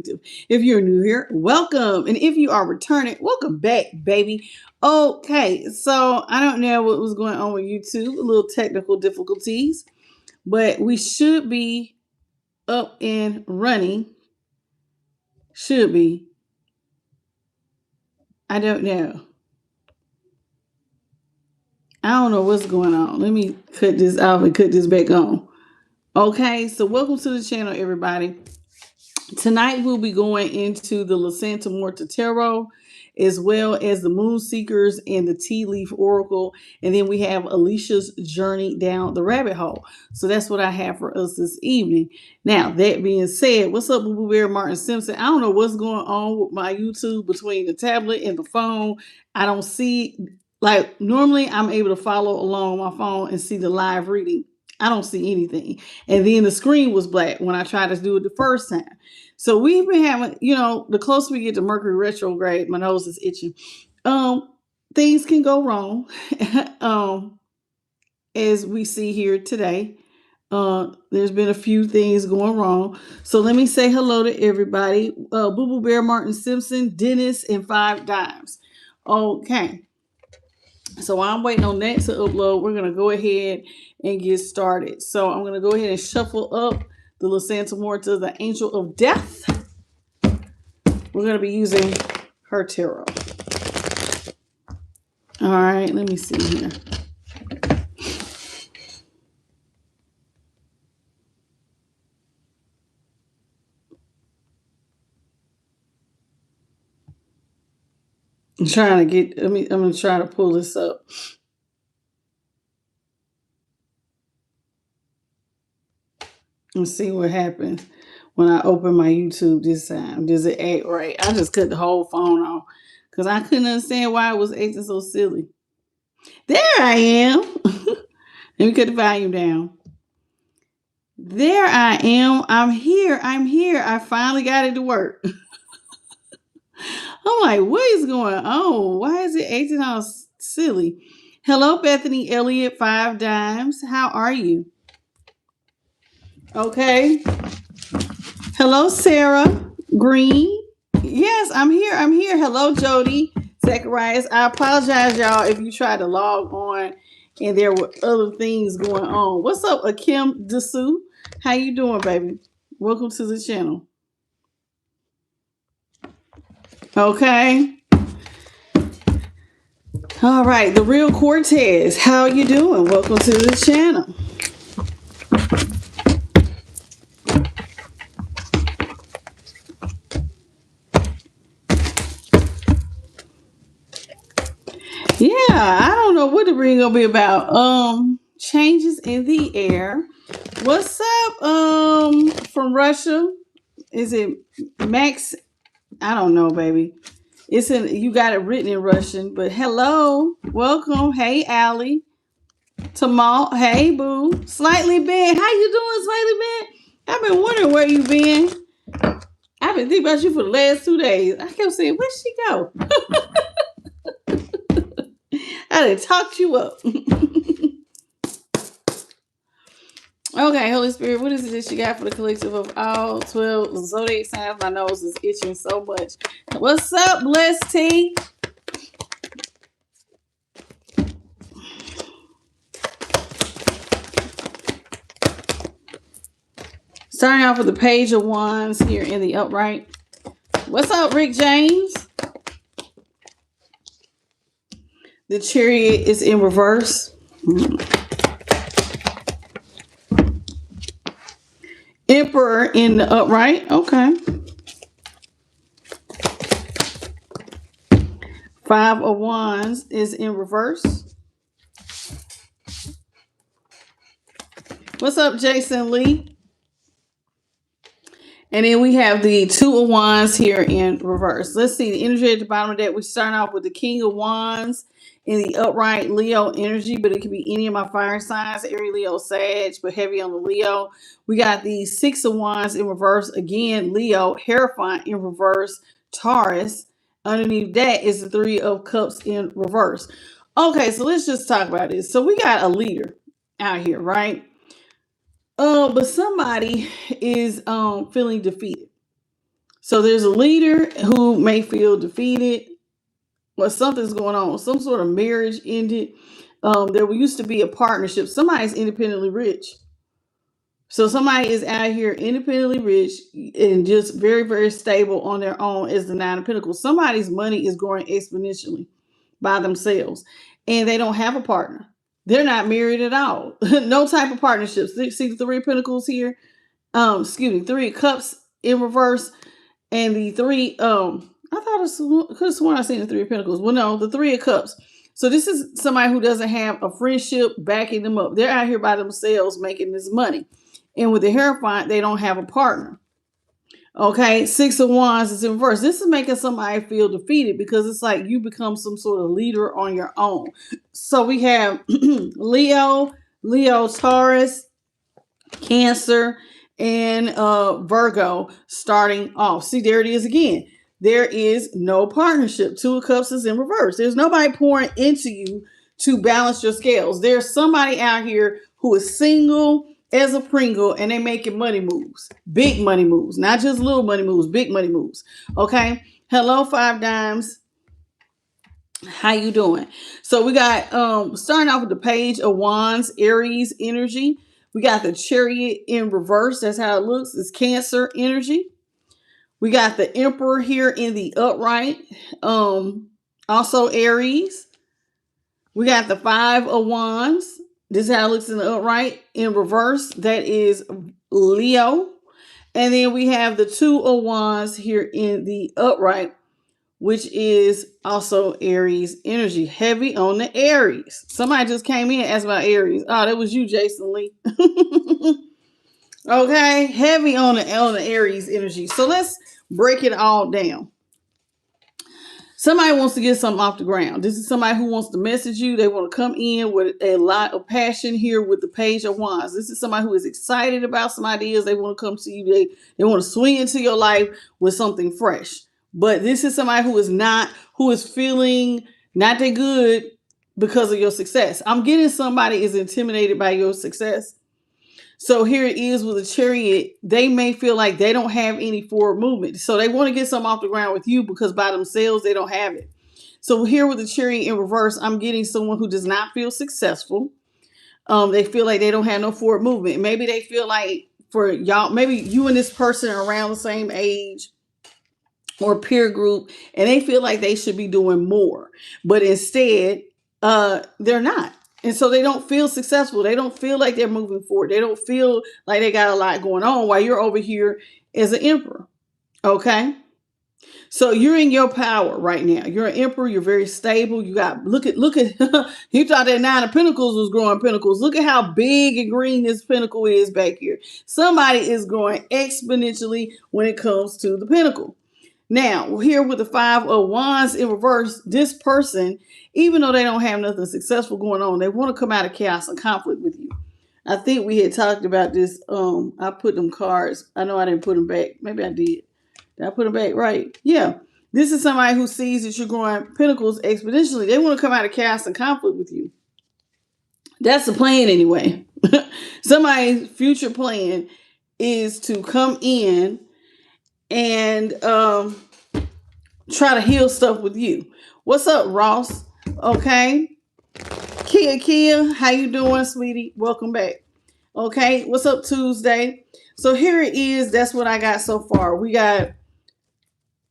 Collective. If you're new here, welcome. And if you are returning, welcome back, baby. Okay, so I don't know what was going on with YouTube, a little technical difficulties, but we should be up and running. Should be. I don't know. I don't know what's going on. Let me cut this off and cut this back on. Okay, so welcome to the channel, everybody. Tonight we'll be going into the La Santa Muerta Tarot, as well as the Moon Seekers and the Tea Leaf Oracle. And then we have Alicia's Journey Down the Rabbit Hole. So that's what I have for us this evening. Now, that being said, what's up, Boo Bear Martin Simpson? I don't know what's going on with my YouTube between the tablet and the phone. I don't see, like, normally I'm able to follow along my phone and see the live reading. I don't see anything. And then the screen was black when I tried to do it the first time. So we've been having, the closer we get to Mercury retrograde, my nose is itching. Things can go wrong. As we see here today. There's been a few things going wrong. So let me say hello to everybody. Boo Boo Bear Martin Simpson, Dennis, and 5 Dimes. Okay. So while I'm waiting on that to upload, we're going to go ahead and get started. So I'm going to go ahead and shuffle up the La Santa Muerta, the Angel of Death. We're going to be using her tarot. All right, let me see here. I'm trying to get, I'm going to try to pull this up. Let's see what happens when I open my YouTube this time. Does it act right? I just cut the whole phone off because I couldn't understand why it was acting so silly. There I am. Let me cut the volume down. There I am. I'm here. I finally got it to work. I'm like, what is going on? Why is it acting all silly? Hello, Bethany Elliott, 5 Dimes. How are you? Okay. Hello, Sarah Green. Yes, I'm here. Hello, Jody Zacharias. I apologize, y'all, if you tried to log on and there were other things going on. What's up, Akim Dessou? How you doing, baby? Welcome to the channel. Okay. All right, the real Cortez. How you doing? Welcome to the channel. Yeah, I don't know what the reading gonna be about. Changes in the air. What's up? From Russia? Is it Max? I don't know, baby. You got it written in Russian, but hello, welcome. Hey, Allie. Tamal. Hey, boo. Slightly bad. How you doing, Slightly bad? I've been wondering where you been. I've been thinking about you for the last 2 days. I kept saying, where'd she go? I done talked you up. Okay, Holy Spirit, what is it that you got for the collective of all 12 zodiac signs? My nose is itching so much. What's up, Blessed T? Starting off with the Page of Wands here in the upright. What's up, Rick James? The Chariot is in reverse. Emperor in the upright. Okay. 5 of Wands is in reverse. What's up, Jason Lee? And then we have the 2 of Wands here in reverse. Let's see the energy at the bottom of that. We start off with the King of Wands in the upright, Leo energy, but it could be any of my fire signs, Aries, Leo, Sag, but heavy on the Leo. We got the 6 of Wands in reverse, again, Leo, Hierophant in reverse, Taurus. Underneath that is the 3 of Cups in reverse. Okay, so let's just talk about this. So we got a leader out here, right? But somebody is feeling defeated. So there's a leader who may feel defeated, or something's going on. Some sort of marriage ended. There used to be a partnership. Somebody's independently rich. So somebody is out here independently rich and just very, very stable on their own as the Nine of Pentacles. Somebody's money is growing exponentially by themselves, and they don't have a partner. They're not married at all. No type of partnerships. See the Three of Pentacles here? Excuse me, Three of Cups in reverse, and the three, I thought I could have sworn I seen the Three of Pentacles. Well, no, the Three of Cups. So this is somebody who doesn't have a friendship backing them up. They're out here by themselves making this money. And with the Hierophant, they don't have a partner. Okay, Six of Wands is in reverse. This is making somebody feel defeated because it's like you become some sort of leader on your own. So we have Leo, Taurus, Cancer, and Virgo starting off. See, there it is again. There is no partnership. Two of Cups is in reverse. There's nobody pouring into you to balance your scales. There's somebody out here who is single as a Pringle, and they making money moves, big money moves, not just little money moves, big money moves. Okay. Hello, Five Dimes. How you doing? So we got starting off with the Page of Wands, Aries energy. We got the Chariot in reverse. That's how it looks. It's Cancer energy. We got the Emperor here in the upright. Also Aries. We got the Five of Wands. This is how it looks in the upright. In reverse, that is Leo. And then we have the Two of Wands here in the upright, which is also Aries energy. Heavy on the Aries. Somebody just came in and asked about Aries. Oh, that was you, Jason Lee. Okay, heavy on the Aries energy. So let's break it all down. Somebody wants to get something off the ground. This is somebody who wants to message you. They want to come in with a lot of passion here with the Page of Wands. This is somebody who is excited about some ideas. They want to come to you. They want to swing into your life with something fresh. But this is somebody who is feeling not that good because of your success. I'm getting somebody is intimidated by your success. So here it is with a Chariot. They may feel like they don't have any forward movement. So they want to get something off the ground with you because by themselves, they don't have it. So here with the Chariot in reverse, I'm getting someone who does not feel successful. They feel like they don't have no forward movement. Maybe they feel like for y'all, maybe you and this person are around the same age or peer group, and they feel like they should be doing more. But instead, they're not. And so they don't feel successful. They don't feel like they're moving forward. They don't feel like they got a lot going on while you're over here as an Emperor. Okay. So you're in your power right now. You're an Emperor. You're very stable. You got, look at, you thought that Nine of Pentacles was growing pentacles. Look at how big and green this pentacle is back here. Somebody is growing exponentially when it comes to the pentacle. Now, here with the Five of Wands in reverse, this person, even though they don't have nothing successful going on, they want to come out of chaos and conflict with you. I think we had talked about this. I put them cards. I know I didn't put them back. Maybe I did. Did I put them back? Right. Yeah. This is somebody who sees that you're growing pentacles exponentially. They want to come out of chaos and conflict with you. That's the plan anyway. Somebody's future plan is to come in and try to heal stuff with you. What's up, Ross? Okay. Kia, how you doing, sweetie? Welcome back. Okay, what's up, Tuesday? So here it is. That's what I got so far. We got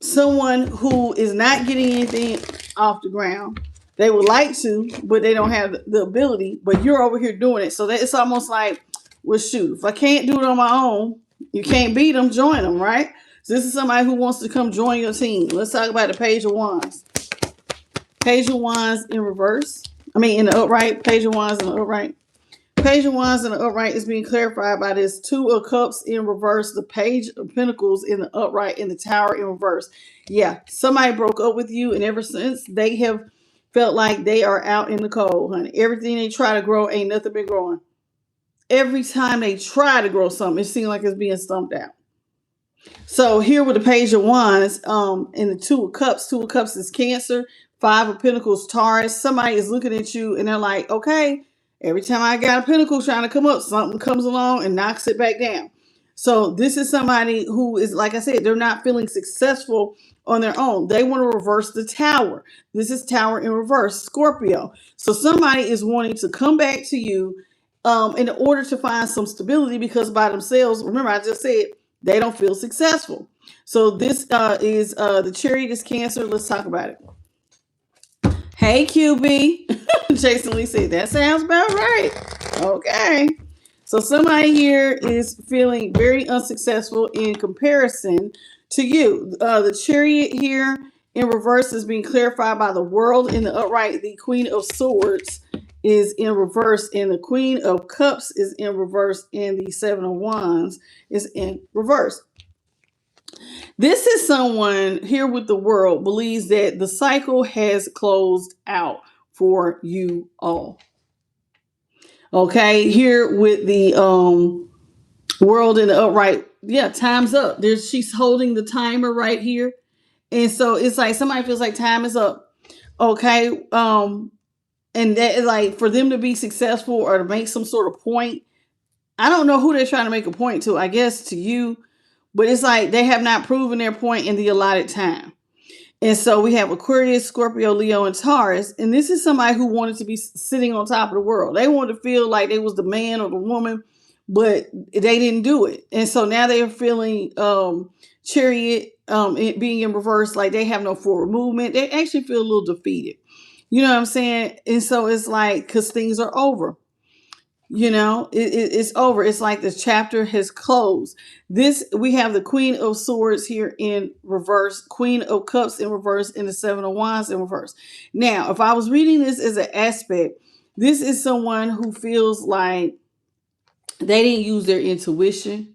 someone who is not getting anything off the ground. They would like to, but they don't have the ability. But you're over here doing it. So that it's almost like, well, shoot, if I can't do it on my own, you can't beat them, join them, right? So this is somebody who wants to come join your team. Let's talk about the Page of Wands. Page of Wands in reverse. In the upright. Page of Wands in the upright. Page of Wands in the upright is being clarified by this Two of Cups in reverse. The Page of Pentacles in the upright and the Tower in reverse. Yeah, somebody broke up with you, and ever since they have felt like they are out in the cold, honey. Everything they try to grow ain't nothing been growing. Every time they try to grow something, it seems like it's being stumped out. So here with the Page of Wands and the Two of Cups is Cancer. Five of Pentacles, Taurus. Somebody is looking at you and they're like, okay, every time I got a pentacle trying to come up, something comes along and knocks it back down. So this is somebody who is, like I said, they're not feeling successful on their own. They want to reverse the tower. This is tower in reverse, Scorpio. So somebody is wanting to come back to you in order to find some stability, because by themselves, remember I just said, they don't feel successful. So this is the Chariot is Cancer. Let's talk about it. Hey, QB. Jason Lee said, that sounds about right. Okay. So somebody here is feeling very unsuccessful in comparison to you. The Chariot here in reverse is being clarified by the World in the upright. The Queen of Swords is in reverse, and the Queen of Cups is in reverse, and the Seven of Wands is in reverse. This is someone here with the World believes that the cycle has closed out for you all. Okay, here with the World in the upright, yeah, time's up. She's holding the timer right here, and so it's like somebody feels like time is up. Okay, and that is like for them to be successful or to make some sort of point. I don't know who they're trying to make a point to. I guess to you. But it's like they have not proven their point in the allotted time. And so we have Aquarius, Scorpio, Leo, and Taurus. And this is somebody who wanted to be sitting on top of the world. They wanted to feel like they was the man or the woman, but they didn't do it. And so now they are feeling Chariot being in reverse, like they have no forward movement. They actually feel a little defeated. You know what I'm saying? And so it's like, because things are over. You know, it's over. It's like the chapter has closed. We have the Queen of Swords here in reverse, Queen of Cups in reverse, and the Seven of Wands in reverse. Now, if I was reading this as an aspect, this is someone who feels like they didn't use their intuition.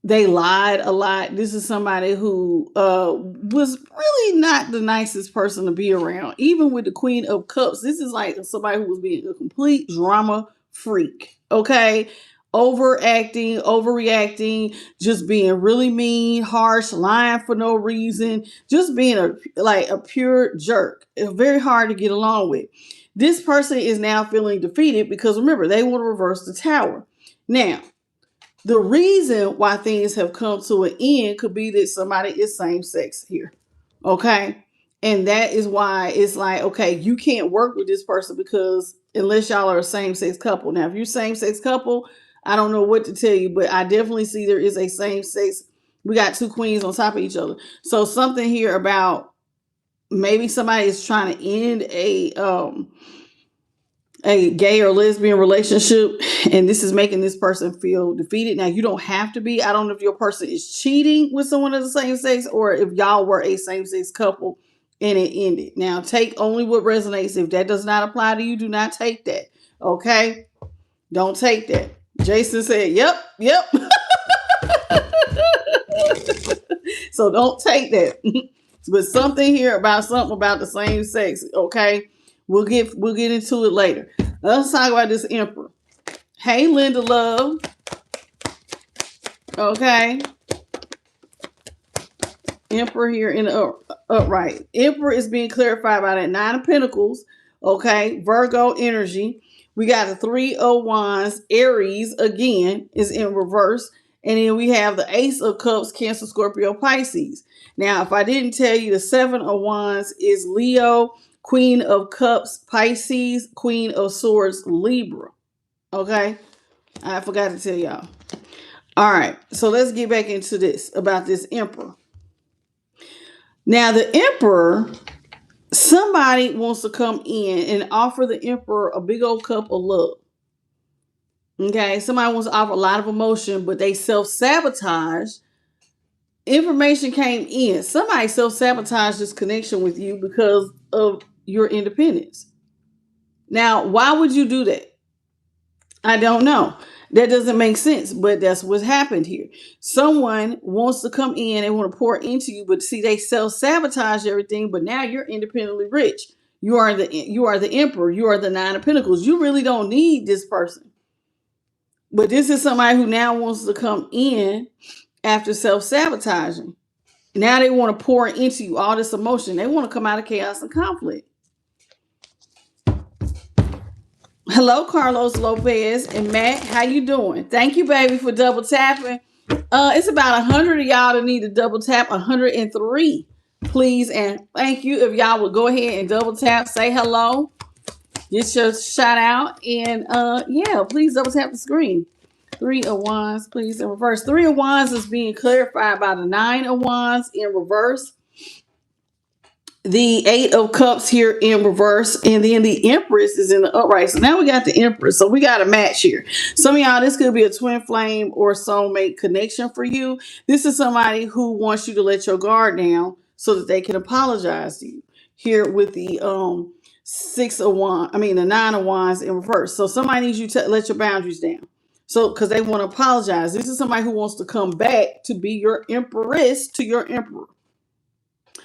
They lied a lot. This is somebody who was really not the nicest person to be around. Even with the Queen of Cups, this is like somebody who was being a complete drama freak. Okay, overacting, overreacting, just being really mean, harsh, lying for no reason, just being a pure jerk. It's very hard to get along with. This person is now feeling defeated because remember, they want to reverse the tower. Now, the reason why things have come to an end could be that somebody is same sex here. Okay. And that is why it's like, okay, you can't work with this person because unless y'all are a same sex couple. Now, if you're same sex couple, I don't know what to tell you, but I definitely see there is a same sex. We got two queens on top of each other. So something here about maybe somebody is trying to end a gay or lesbian relationship, and this is making this person feel defeated. Now, you don't have to be. I don't know if your person is cheating with someone of the same sex or if y'all were a same-sex couple and it ended. Now, take only what resonates. If that does not apply to you, do not take that. Okay? Don't take that. Jason said, yep. So don't take that. But something here about something about the same sex, okay? We'll get into it later. Let's talk about this Emperor. Hey, Linda Love. Okay. Emperor here in the upright. Emperor is being clarified by that Nine of Pentacles. Okay. Virgo energy. We got the Three of Wands. Aries, again, is in reverse. And then we have the Ace of Cups, Cancer, Scorpio, Pisces. Now, if I didn't tell you, the Seven of Wands is Leo, Queen of Cups, Pisces, Queen of Swords, Libra. Okay? I forgot to tell y'all. All right. So let's get back into this about this Emperor. Now, the Emperor, somebody wants to come in and offer the Emperor a big old cup of love. Okay? Somebody wants to offer a lot of emotion, but they self-sabotage. Information came in. Somebody self-sabotaged this connection with you because of your independence. Now, why would you do that? I don't know. That doesn't make sense, but that's what's happened here. Someone wants to come in and want to pour into you, but see, they self-sabotage everything, but now you're independently rich. You are the Emperor. You are the Nine of Pentacles. You really don't need this person. But this is somebody who now wants to come in after self-sabotaging. Now they want to pour into you all this emotion. They want to come out of chaos and conflict. Hello, Carlos Lopez and Matt. How you doing? Thank you, baby, for double tapping. It's about 100 of y'all that need to double tap. 103, please, and thank you. If y'all would go ahead and double tap, say hello, get your shout out, and yeah, please double tap the screen. 3 of Wands, please, in reverse. 3 of Wands is being clarified by the 9 of Wands in reverse. The 8 of Cups here in reverse, and then the Empress is in the upright. So now we got the Empress. So we got a match here. Some of y'all, this could be a twin flame or soulmate connection for you. This is somebody who wants you to let your guard down so that they can apologize to you. Here with the the 9 of Wands in reverse. So somebody needs you to let your boundaries down. So because they want to apologize. This is somebody who wants to come back to be your empress to your emperor.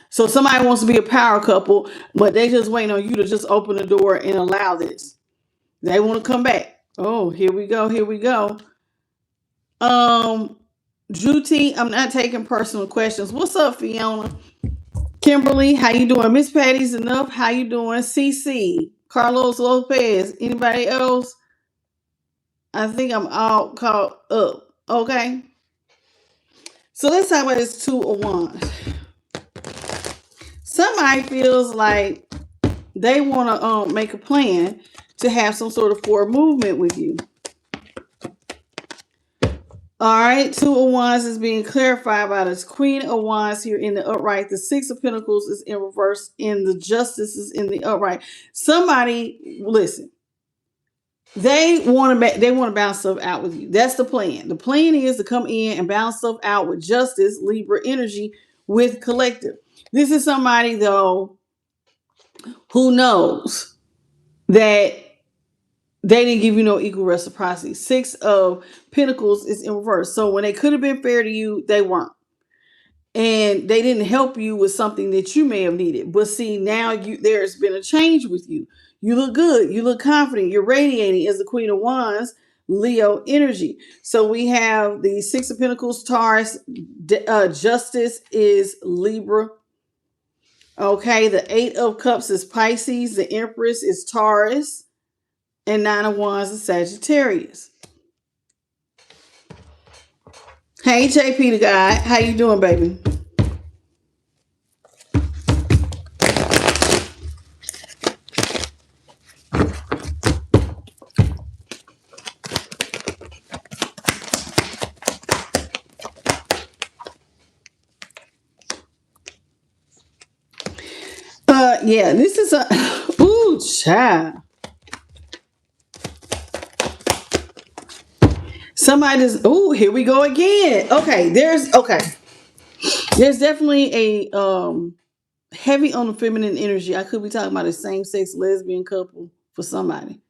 So somebody wants to be a power couple, but they just waiting on you to just open the door and allow this. They want to come back. Oh, here we go. Here we go. Juti, I'm not taking personal questions. What's up, Fiona? Kimberly, how you doing? Miss Patty's enough. How you doing? CC, Carlos Lopez. Anybody else? I think I'm all caught up. Okay. So let's talk about this 2 of Wands. Somebody feels like they want to make a plan to have some sort of forward movement with you. All right, 2 of Wands is being clarified by this Queen of Wands here in the upright. The 6 of Pentacles is in reverse, and the Justice is in the upright. Somebody, listen, they want to bounce stuff out with you. That's the plan. The plan is to come in and bounce stuff out with Justice, Libra energy, with collective. This is somebody, though, who knows that they didn't give you no equal reciprocity. 6 of Pentacles is in reverse. So when they could have been fair to you, they weren't. And they didn't help you with something that you may have needed. But see, now there's been a change with you. You look good. You look confident. You're radiating as the Queen of Wands, Leo energy. So we have the 6 of Pentacles, Taurus. Justice is Libra. Okay, the 8 of Cups is Pisces. The Empress is Taurus. And 9 of Wands is Sagittarius. Hey, JP the guy. How you doing, baby? Yeah, this is a ooh, child. Somebody's here we go again. Okay, there's definitely a heavy on the feminine energy. I could be talking about a same-sex lesbian couple for somebody.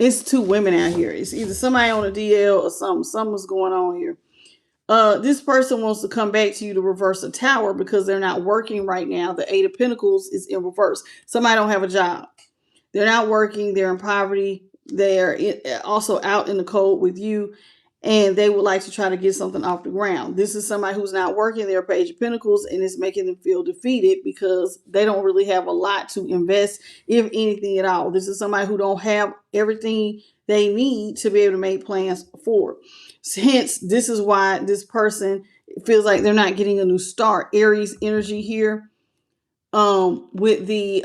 It's 2 women out here. It's either somebody on a DL or something. Something's going on here. This person wants to come back to you to reverse a tower because they're not working right now. The 8 of Pentacles is in reverse. Somebody don't have a job. They're not working. They're in poverty. They're also out in the cold with you, and they would like to try to get something off the ground. This is somebody who's not working. They're Page of Pentacles, and it's making them feel defeated because they don't really have a lot to invest, if anything at all. This is somebody who don't have everything they need to be able to make plans forward. Hence, this is why this person feels like they're not getting a new start. Aries energy here. With the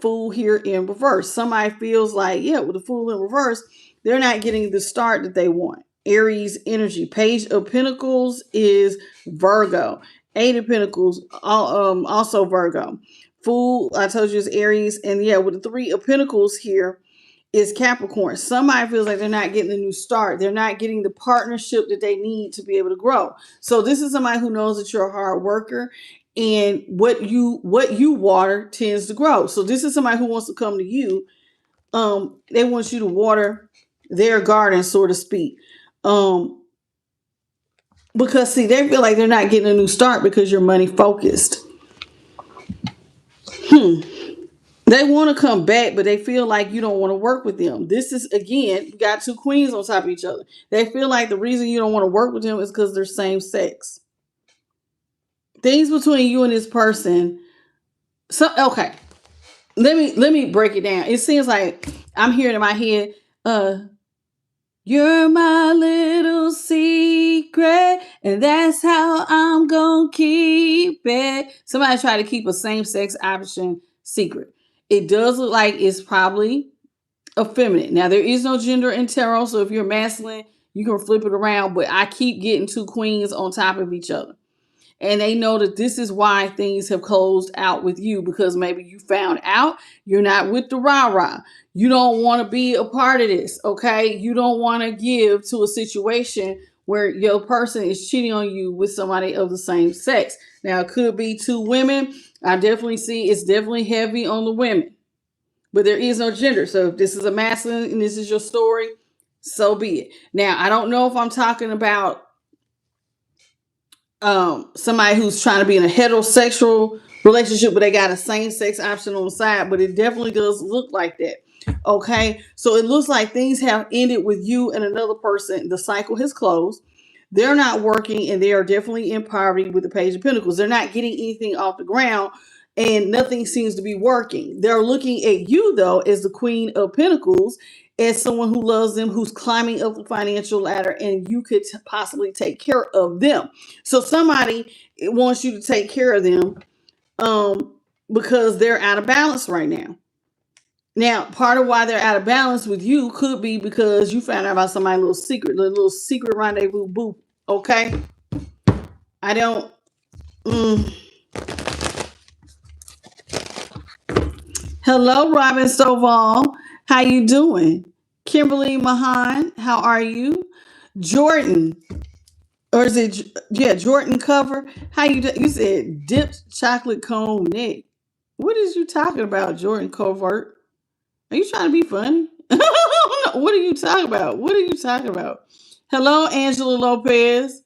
Fool here in reverse. Somebody feels like, yeah, with the Fool in reverse, they're not getting the start that they want. Aries energy. Page of Pentacles is Virgo. 8 of Pentacles, also Virgo. Fool, I told you, is Aries. And yeah, with the 3 of Pentacles here is Capricorn. Somebody feels like they're not getting a new start. They're not getting the partnership that they need to be able to grow. So this is somebody who knows that you're a hard worker, and what you water tends to grow. So this is somebody who wants to come to you. They want you to water their garden, so to speak. Because see, they feel like they're not getting a new start because you're money focused. They want to come back, but they feel like you don't want to work with them. This is, again, you got 2 queens on top of each other. They feel like the reason you don't want to work with them is because they're same sex. Things between you and this person. So, okay. Let me break it down. It seems like I'm hearing in my head, you're my little secret, and that's how I'm gonna keep it. Somebody try to keep a same-sex option secret. It does look like it's probably effeminate. Now, there is no gender in tarot, so if you're masculine, you can flip it around, but I keep getting two queens on top of each other. And they know that this is why things have closed out with you, because maybe you found out you're not with the rah-rah. You don't want to be a part of this, okay? You don't want to give to a situation where your person is cheating on you with somebody of the same sex. Now, it could be two women. I definitely see it's definitely heavy on the women, but there is no gender. So if this is a masculine and this is your story, so be it. Now, I don't know if I'm talking about somebody who's trying to be in a heterosexual relationship, but they got a same-sex option on the side, but it definitely does look like that. Okay, so it looks like things have ended with you and another person. The cycle has closed. They're not working, and they are definitely in poverty with the Page of Pentacles. They're not getting anything off the ground, and nothing seems to be working. They're looking at you, though, as the Queen of Pentacles, as someone who loves them, who's climbing up the financial ladder, and you could possibly take care of them. So somebody wants you to take care of them because they're out of balance right now. Now, part of why they're out of balance with you could be because you found out about somebody's little secret rendezvous boo. Okay? I don't... Hello, Robin Stovall. How you doing? Kimberly Mahan, how are you? Jordan, or is it, Jordan Cover? How you You said dipped chocolate cone neck. What is you talking about, Jordan Covert? Are you trying to be funny? What are you talking about? What are you talking about? Hello, Angela Lopez.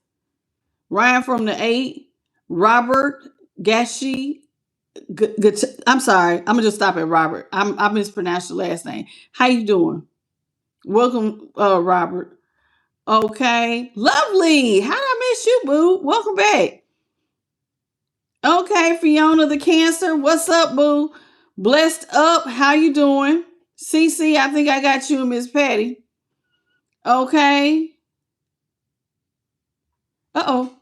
Ryan from the 8. Robert Gashi. I'm sorry. I'm gonna just stop at Robert. I mispronounced your last name. How you doing? Welcome, Robert. Okay, lovely. How did I miss you, boo? Welcome back. Okay, Fiona the Cancer. What's up, boo? Blessed up. How you doing? CC, I think I got you and Miss Patty. Okay. Uh-oh.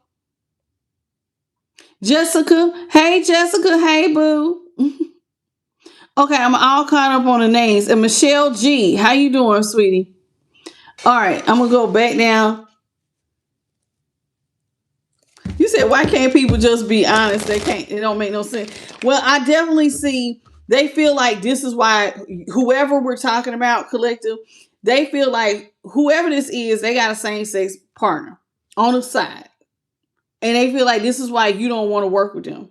Jessica. Hey, Jessica. Hey, boo. Okay, I'm all caught up on the names. And Michelle G. How you doing, sweetie? All right, I'm going to go back down. You said, why can't people just be honest? They can't. It don't make no sense. Well, I definitely see they feel like this is why whoever we're talking about, collective, they feel like whoever this is, they got a same-sex partner on the side. And they feel like this is why you don't want to work with them.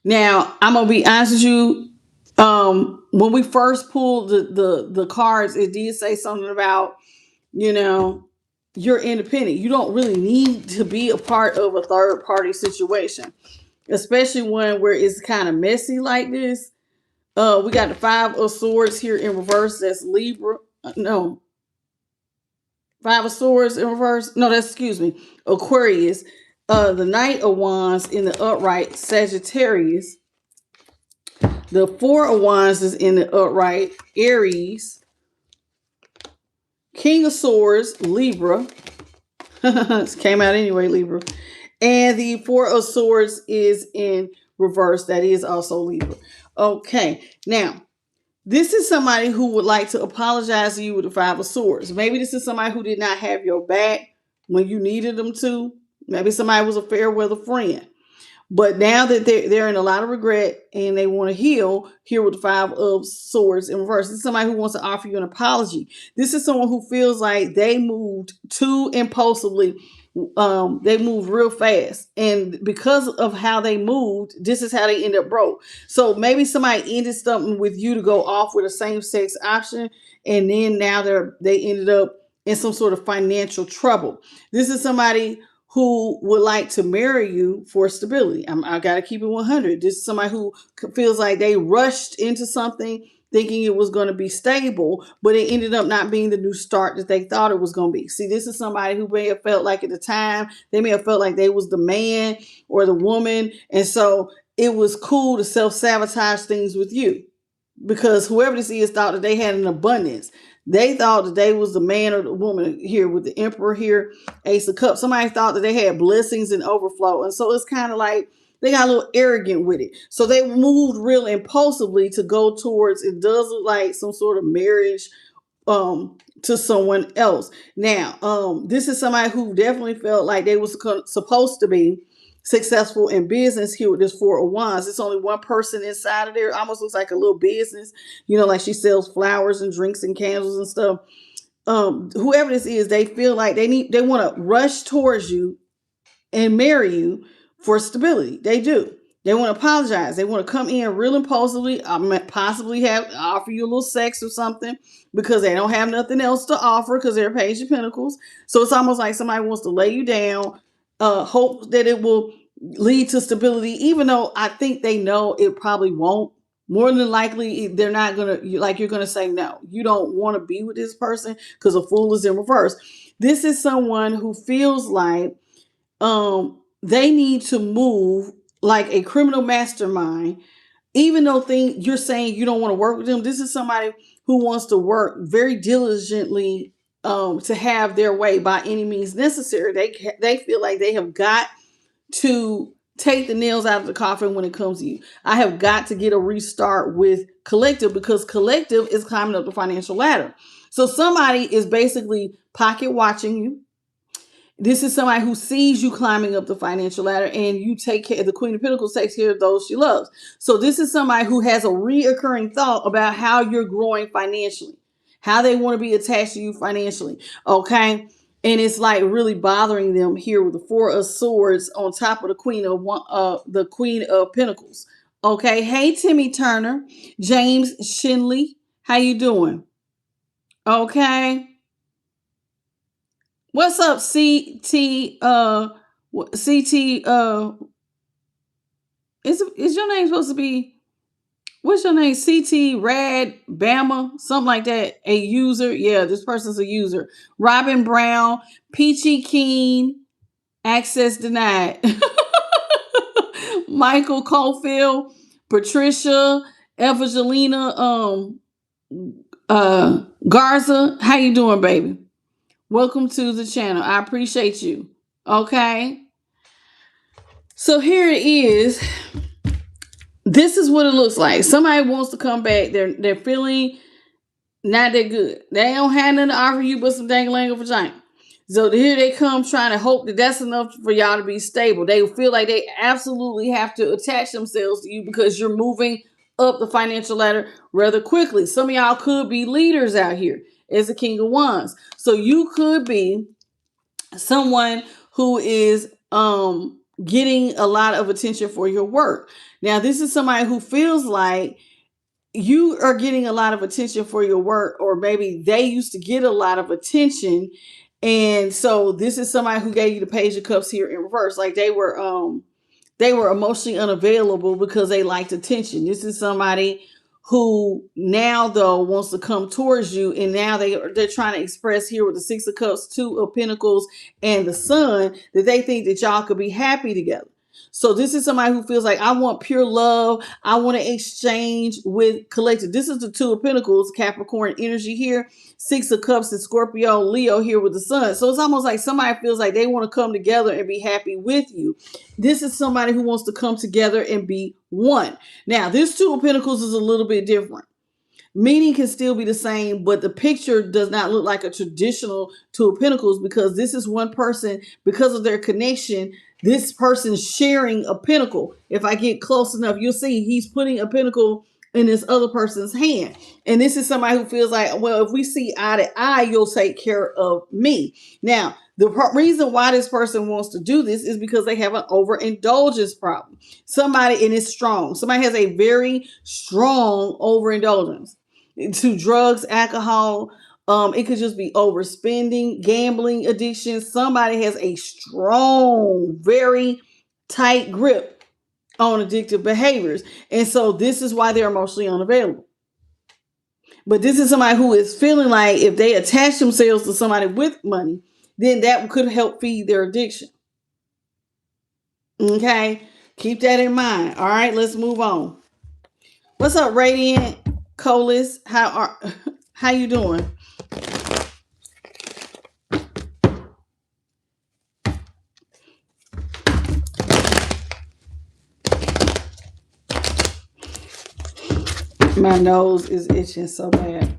Now, I'm going to be honest with you. When we first pulled the cards, it did say something about, you're independent. You don't really need to be a part of a third party situation, especially one where it's kind of messy like this. We got the 5 of Swords here in reverse. That's Libra. No. 5 of Swords in reverse. No, that's, Aquarius. The Knight of Wands in the upright, Sagittarius. The 4 of Wands is in the upright, Aries. King of Swords, Libra. Came out anyway, Libra. And the 4 of Swords is in reverse. That is also Libra. Okay. Now, this is somebody who would like to apologize to you with the 5 of Swords. Maybe this is somebody who did not have your back when you needed them to. Maybe somebody was a fair weather friend. But now that they're in a lot of regret and they want to heal, here with the 5 of Swords in reverse. This is somebody who wants to offer you an apology. This is someone who feels like they moved too impulsively. They moved real fast. And because of how they moved, this is how they end up broke. So maybe somebody ended something with you to go off with a same-sex option. And then now they ended up in some sort of financial trouble. This is somebody who would like to marry you for stability. I got to keep it 100. This is somebody who feels like they rushed into something thinking it was going to be stable, but it ended up not being the new start that they thought it was going to be. See, this is somebody who may have felt like at the time, they may have felt like they was the man or the woman. And so it was cool to self-sabotage things with you. because whoever this is thought that they had an abundance. They thought that they was the man or the woman here with the emperor here, Ace of Cups. Somebody thought that they had blessings and overflow. And so it's kind of like they got a little arrogant with it. So they moved real impulsively to go towards, it does look like some sort of marriage to someone else. Now, this is somebody who definitely felt like they was supposed to be successful in business here with this Four of Wands. It's only one person inside of there. Almost looks like a little business, like she sells flowers and drinks and candles and stuff. Whoever this is, they feel like they want to rush towards you and marry you for stability. They do. They want to apologize. They want to come in real impulsively, possibly offer you a little sex or something because they don't have nothing else to offer because they're Page of Pentacles. So it's almost like somebody wants to lay you down, hope that it will lead to stability, even though I think they know it probably won't. More than likely, they're not going to, you're going to say no. You don't want to be with this person because a Fool is in reverse. This is someone who feels like they need to move like a criminal mastermind, even though you're saying you don't want to work with them. This is somebody who wants to work very diligently to have their way by any means necessary. They feel like they have got to take the nails out of the coffin when it comes to you. I have got to get a restart with collective because collective is climbing up the financial ladder. So somebody is basically pocket watching you. This is somebody who sees you climbing up the financial ladder and you take care, the Queen of Pentacles takes care of those she loves. So this is somebody who has a reoccurring thought about how you're growing financially, how they want to be attached to you financially. Okay. And it's like really bothering them here with the Four of Swords on top of the Queen of Pentacles. Okay. Hey, Timmy Turner, James Shinley, how you doing? Okay. What's up, CT? Is your name supposed to be? What's your name? CT Rad Bama, something like that. A user, yeah. This person's a user. Robin Brown, Peachy Keen, access denied. Michael Caulfield, Patricia, Evangelina, Garza. How you doing, baby? Welcome to the channel. I appreciate you. Okay. So here it is. This is what it looks like. Somebody wants to come back. They're feeling not that good. They don't have nothing to offer you but some dangling of vagina. So here they come trying to hope that that's enough for y'all to be stable. They feel like they absolutely have to attach themselves to you because you're moving up the financial ladder rather quickly. Some of y'all could be leaders out here as the King of Wands. So you could be someone who is getting a lot of attention for your work. Now, this is somebody who feels like you are getting a lot of attention for your work, or maybe they used to get a lot of attention. And so this is somebody who gave you the Page of Cups here in reverse. Like they were emotionally unavailable because they liked attention. This is somebody who now though wants to come towards you, and now they're trying to express here with the Six of Cups, Two of Pentacles, and the Sun that they think that y'all could be happy together. So this is somebody who feels like I want pure love. I want to exchange with collective. This is the Two of Pentacles, Capricorn energy here. Six of Cups is Scorpio, Leo here with the Sun. So it's almost like somebody feels like they want to come together and be happy with you. This is somebody who wants to come together and be one. Now, this Two of Pentacles is a little bit different. Meaning can still be the same, but the picture does not look like a traditional Two of Pentacles because this is one person, because of their connection, this person sharing a pentacle. If I get close enough, you'll see he's putting a pentacle in this other person's hand. And this is somebody who feels like, well, if we see eye to eye, you'll take care of me. Now, the reason why this person wants to do this is because they have an overindulgence problem. Somebody, and it's strong. Somebody has a very strong overindulgence to drugs, alcohol. It could just be overspending, gambling addiction. Somebody has a strong, very tight grip on addictive behaviors. And so this is why they're emotionally unavailable. But this is somebody who is feeling like if they attach themselves to somebody with money, then that could help feed their addiction. Okay? Keep that in mind. All right, let's move on. What's up, Radiant? Colis, how you doing? My nose is itching so bad.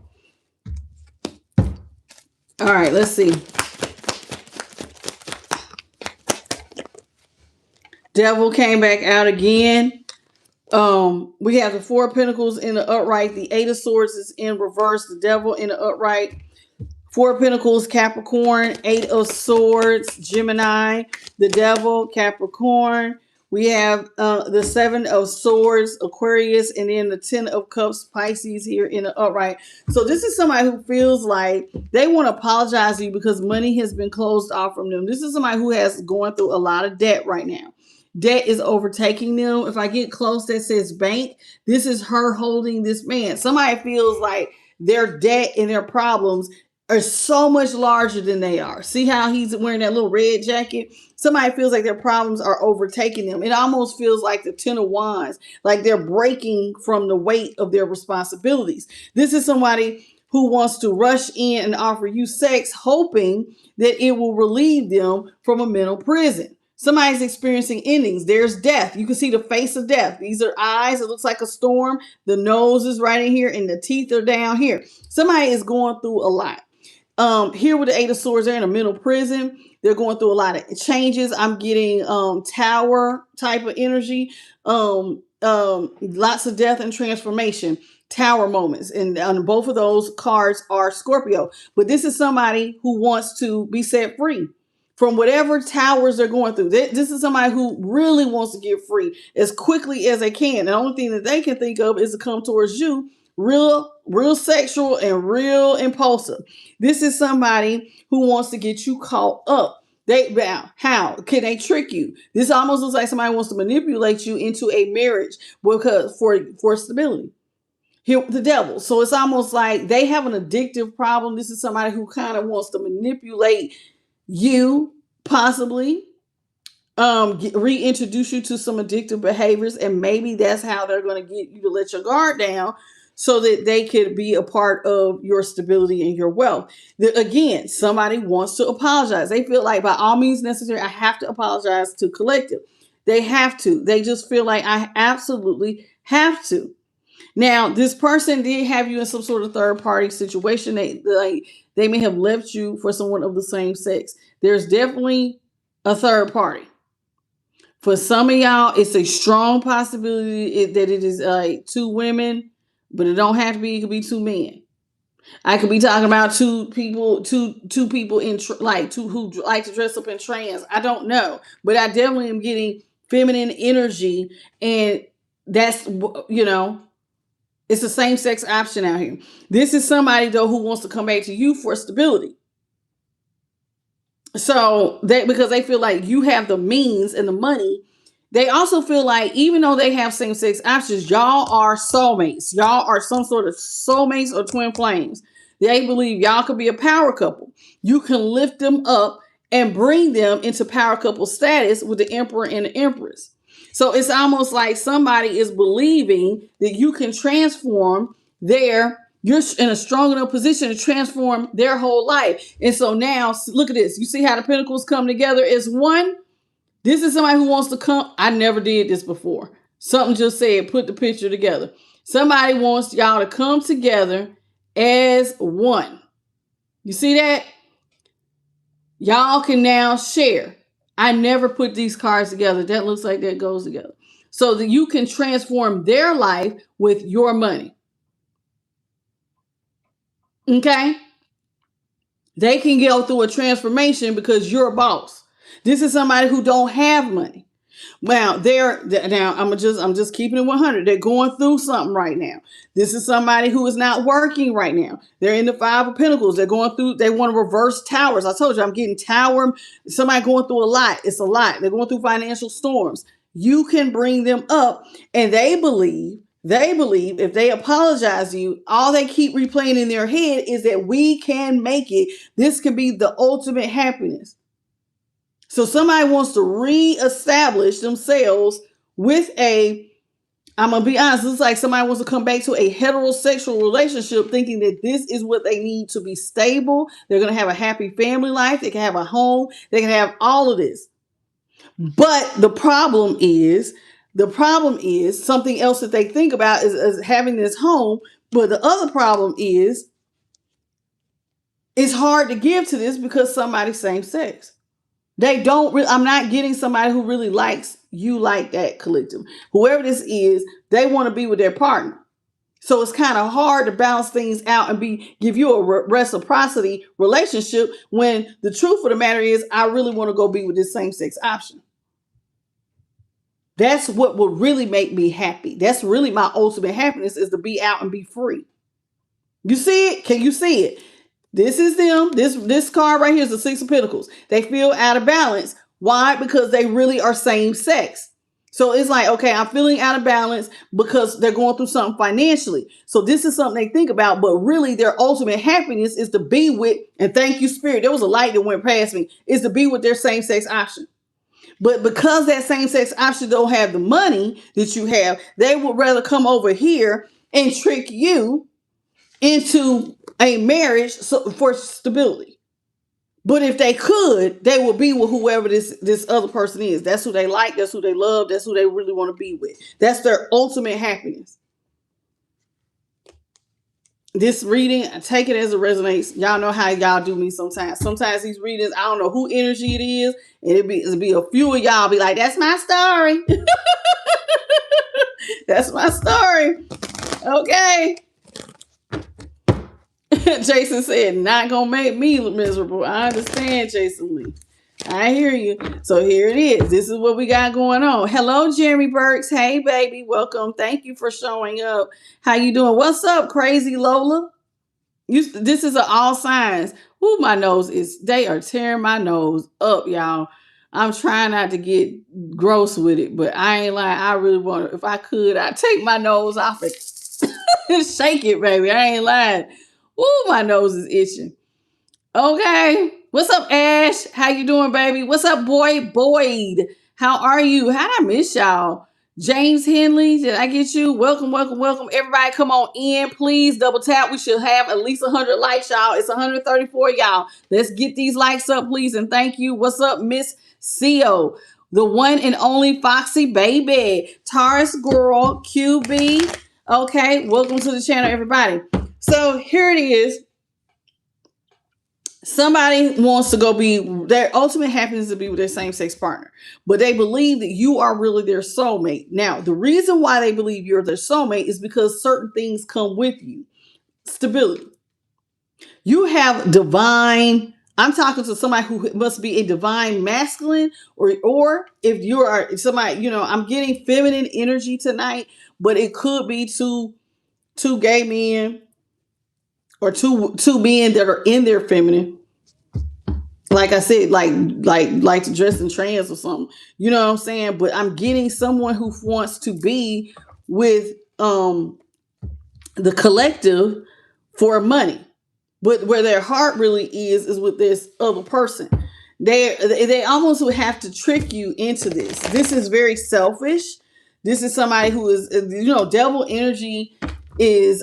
All right, let's see. Devil came back out again. We have the Four of Pentacles in the upright. The Eight of Swords is in reverse. The Devil in the upright. Four of Pentacles, Capricorn. Eight of Swords, Gemini. The Devil, Capricorn. We have the Seven of Swords, Aquarius, and then the Ten of Cups, Pisces here in the upright. So this is somebody who feels like they want to apologize to you because money has been closed off from them. This is somebody who has going through a lot of debt right now. Debt is overtaking them. If I get close that says bank, this is her holding this man. Somebody feels like their debt and their problems are so much larger than they are. See how he's wearing that little red jacket? Somebody feels like their problems are overtaking them. It almost feels like the Ten of Wands, like they're breaking from the weight of their responsibilities. This is somebody who wants to rush in and offer you sex, hoping that it will relieve them from a mental prison. Somebody's experiencing endings. There's death. You can see the face of death. These are eyes. It looks like a storm. The nose is right in here and the teeth are down here. Somebody is going through a lot. Here with the Eight of Swords, they're in a mental prison. They're going through a lot of changes. I'm getting tower type of energy. Lots of death and transformation. Tower moments. And both of those cards are Scorpio. But this is somebody who wants to be set free from whatever towers they're going through. This is somebody who really wants to get free as quickly as they can. The only thing that they can think of is to come towards you real sexual and real impulsive. This is somebody who wants to get you caught up. How can they trick you? This almost looks like somebody wants to manipulate you into a marriage because for stability. Here, the Devil. So it's almost like they have an addictive problem. This is somebody who kind of wants to manipulate you, possibly reintroduce you to some addictive behaviors, and maybe that's how they're going to get you to let your guard down so that they could be a part of your stability and your wealth. Again, somebody wants to apologize. They feel like by all means necessary, I have to apologize to collective. They have to. They just feel like I absolutely have to. Now, this person did have you in some sort of third party situation. They may have left you for someone of the same sex. There's definitely a third party. For some of y'all, it's a strong possibility that it is two women, but it don't have to be. It could be two men. I could be talking about two people in who like to dress up in trans. I don't know, but I definitely am getting feminine energy, and that's it's the same sex option out here. This is somebody though who wants to come back to you for stability. So because they feel like you have the means and the money, they also feel like even though they have same sex options, y'all are soulmates. Y'all are some sort of soulmates or twin flames. They believe y'all could be a power couple. You can lift them up and bring them into power couple status with the Emperor and the Empress. So it's almost like somebody is believing that you can transform you're in a strong enough position to transform their whole life. And so now look at this. You see how the pentacles come together as one? This is somebody who wants to come. I never did this before. Something just said, put the picture together. Somebody wants y'all to come together as one. You see that? Y'all can now share. I never put these cards together. That looks like that goes together. So that you can transform their life with your money. Okay? They can go through a transformation because you're a boss. This is somebody who don't have money. Now I'm just keeping it 100. They're going through something right now. This is somebody who is not working right now. They're in the Five of Pentacles. They want to reverse towers. I told you I'm getting tower. Somebody going through a lot. It's a lot. They're going through financial storms. You can bring them up, and they believe if they apologize to you, all they keep replaying in their head is that we can make it. This could be the ultimate happiness. So somebody wants to reestablish themselves with a I'm going to be honest. It's like somebody wants to come back to a heterosexual relationship thinking that this is what they need to be stable. They're going to have a happy family life. They can have a home. They can have all of this. But the problem is something else that they think about is having this home. But the other problem is it's hard to give to this because somebody's same sex. They don't really, I'm not getting somebody who really likes you like that, collective. Whoever this is, they want to be with their partner. So it's kind of hard to balance things out and give you a reciprocity relationship when the truth of the matter is I really want to go be with this same sex option. That's what will really make me happy. That's really my ultimate happiness, is to be out and be free. You see it? Can you see it? This is them. This card right here is the Six of Pentacles. They feel out of balance. Why? Because they really are same sex. So it's like, okay, I'm feeling out of balance because they're going through something financially. So this is something they think about, but really their ultimate happiness is to be with, and thank you, Spirit, there was a light that went past me, is to be with their same sex option. But because that same sex option don't have the money that you have, they would rather come over here and trick you into a marriage for stability. But if they could, they would be with whoever this other person is. That's who they like. That's who they love. That's who they really want to be with. That's their ultimate happiness. This reading, take it as it resonates. Y'all know how y'all do me sometimes. Sometimes these readings, I don't know who energy it is. And it'll be a few of y'all be like, that's my story. That's my story. Okay. Jason said, not gonna make me miserable. I understand, Jason Lee. I hear you. So here it is. This is what we got going on. Hello, Jeremy Burks. Hey, baby. Welcome. Thank you for showing up. How you doing? What's up, Crazy Lola? This is all signs. Ooh, my nose they are tearing my nose up, y'all. I'm trying not to get gross with it, but I ain't lying. I really want to, if I could, I'd take my nose off and shake it, baby. I ain't lying. Ooh, my nose is itching. Okay. What's up, Ash? How you doing, baby? What's up, Boyd? How are you? How'd I miss y'all? James Henley, did I get you? Welcome, welcome, welcome. Everybody come on in. Please double tap. We should have at least 100 likes, y'all. It's 134, y'all. Let's get these likes up, please. And thank you. What's up, Miss CO? The one and only Foxy Baby. Taurus Girl, QB. Okay, welcome to the channel, everybody. So here it is. Somebody wants to go be, their ultimate happiness to be with their same-sex partner, but they believe that you are really their soulmate. Now, the reason why they believe you're their soulmate is because certain things come with you. Stability. You have divine, I'm talking to somebody who must be a divine masculine, or if you are somebody, I'm getting feminine energy tonight, but it could be two gay men or two men that are in their feminine. Like I said, like to dress in trans or something. You know what I'm saying? But I'm getting someone who wants to be with the collective for money. But where their heart really is with this other person. They almost would have to trick you into this. This is very selfish. This is somebody who is, devil energy is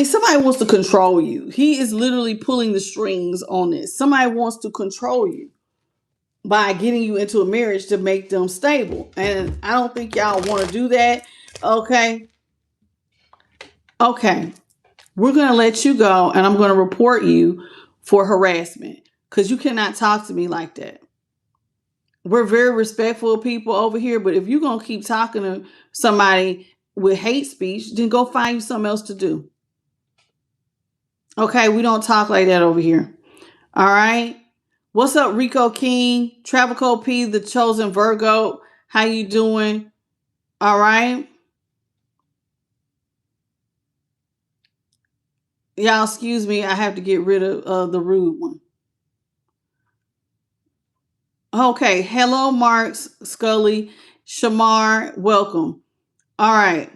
somebody wants to control you. He is literally pulling the strings on this. Somebody wants to control you by getting you into a marriage to make them stable. And I don't think y'all want to do that. Okay. We're going to let you go, and I'm going to report you for harassment because you cannot talk to me like that. We're very respectful people over here, but if you're going to keep talking to somebody with hate speech, then go find you something else to do. Okay, we don't talk like that over here. All right. What's up, Rico King? Travico P, the chosen Virgo. How you doing? All right. Y'all, excuse me. I have to get rid of the rude one. Okay. Hello, Marks, Scully, Shamar. Welcome. All right.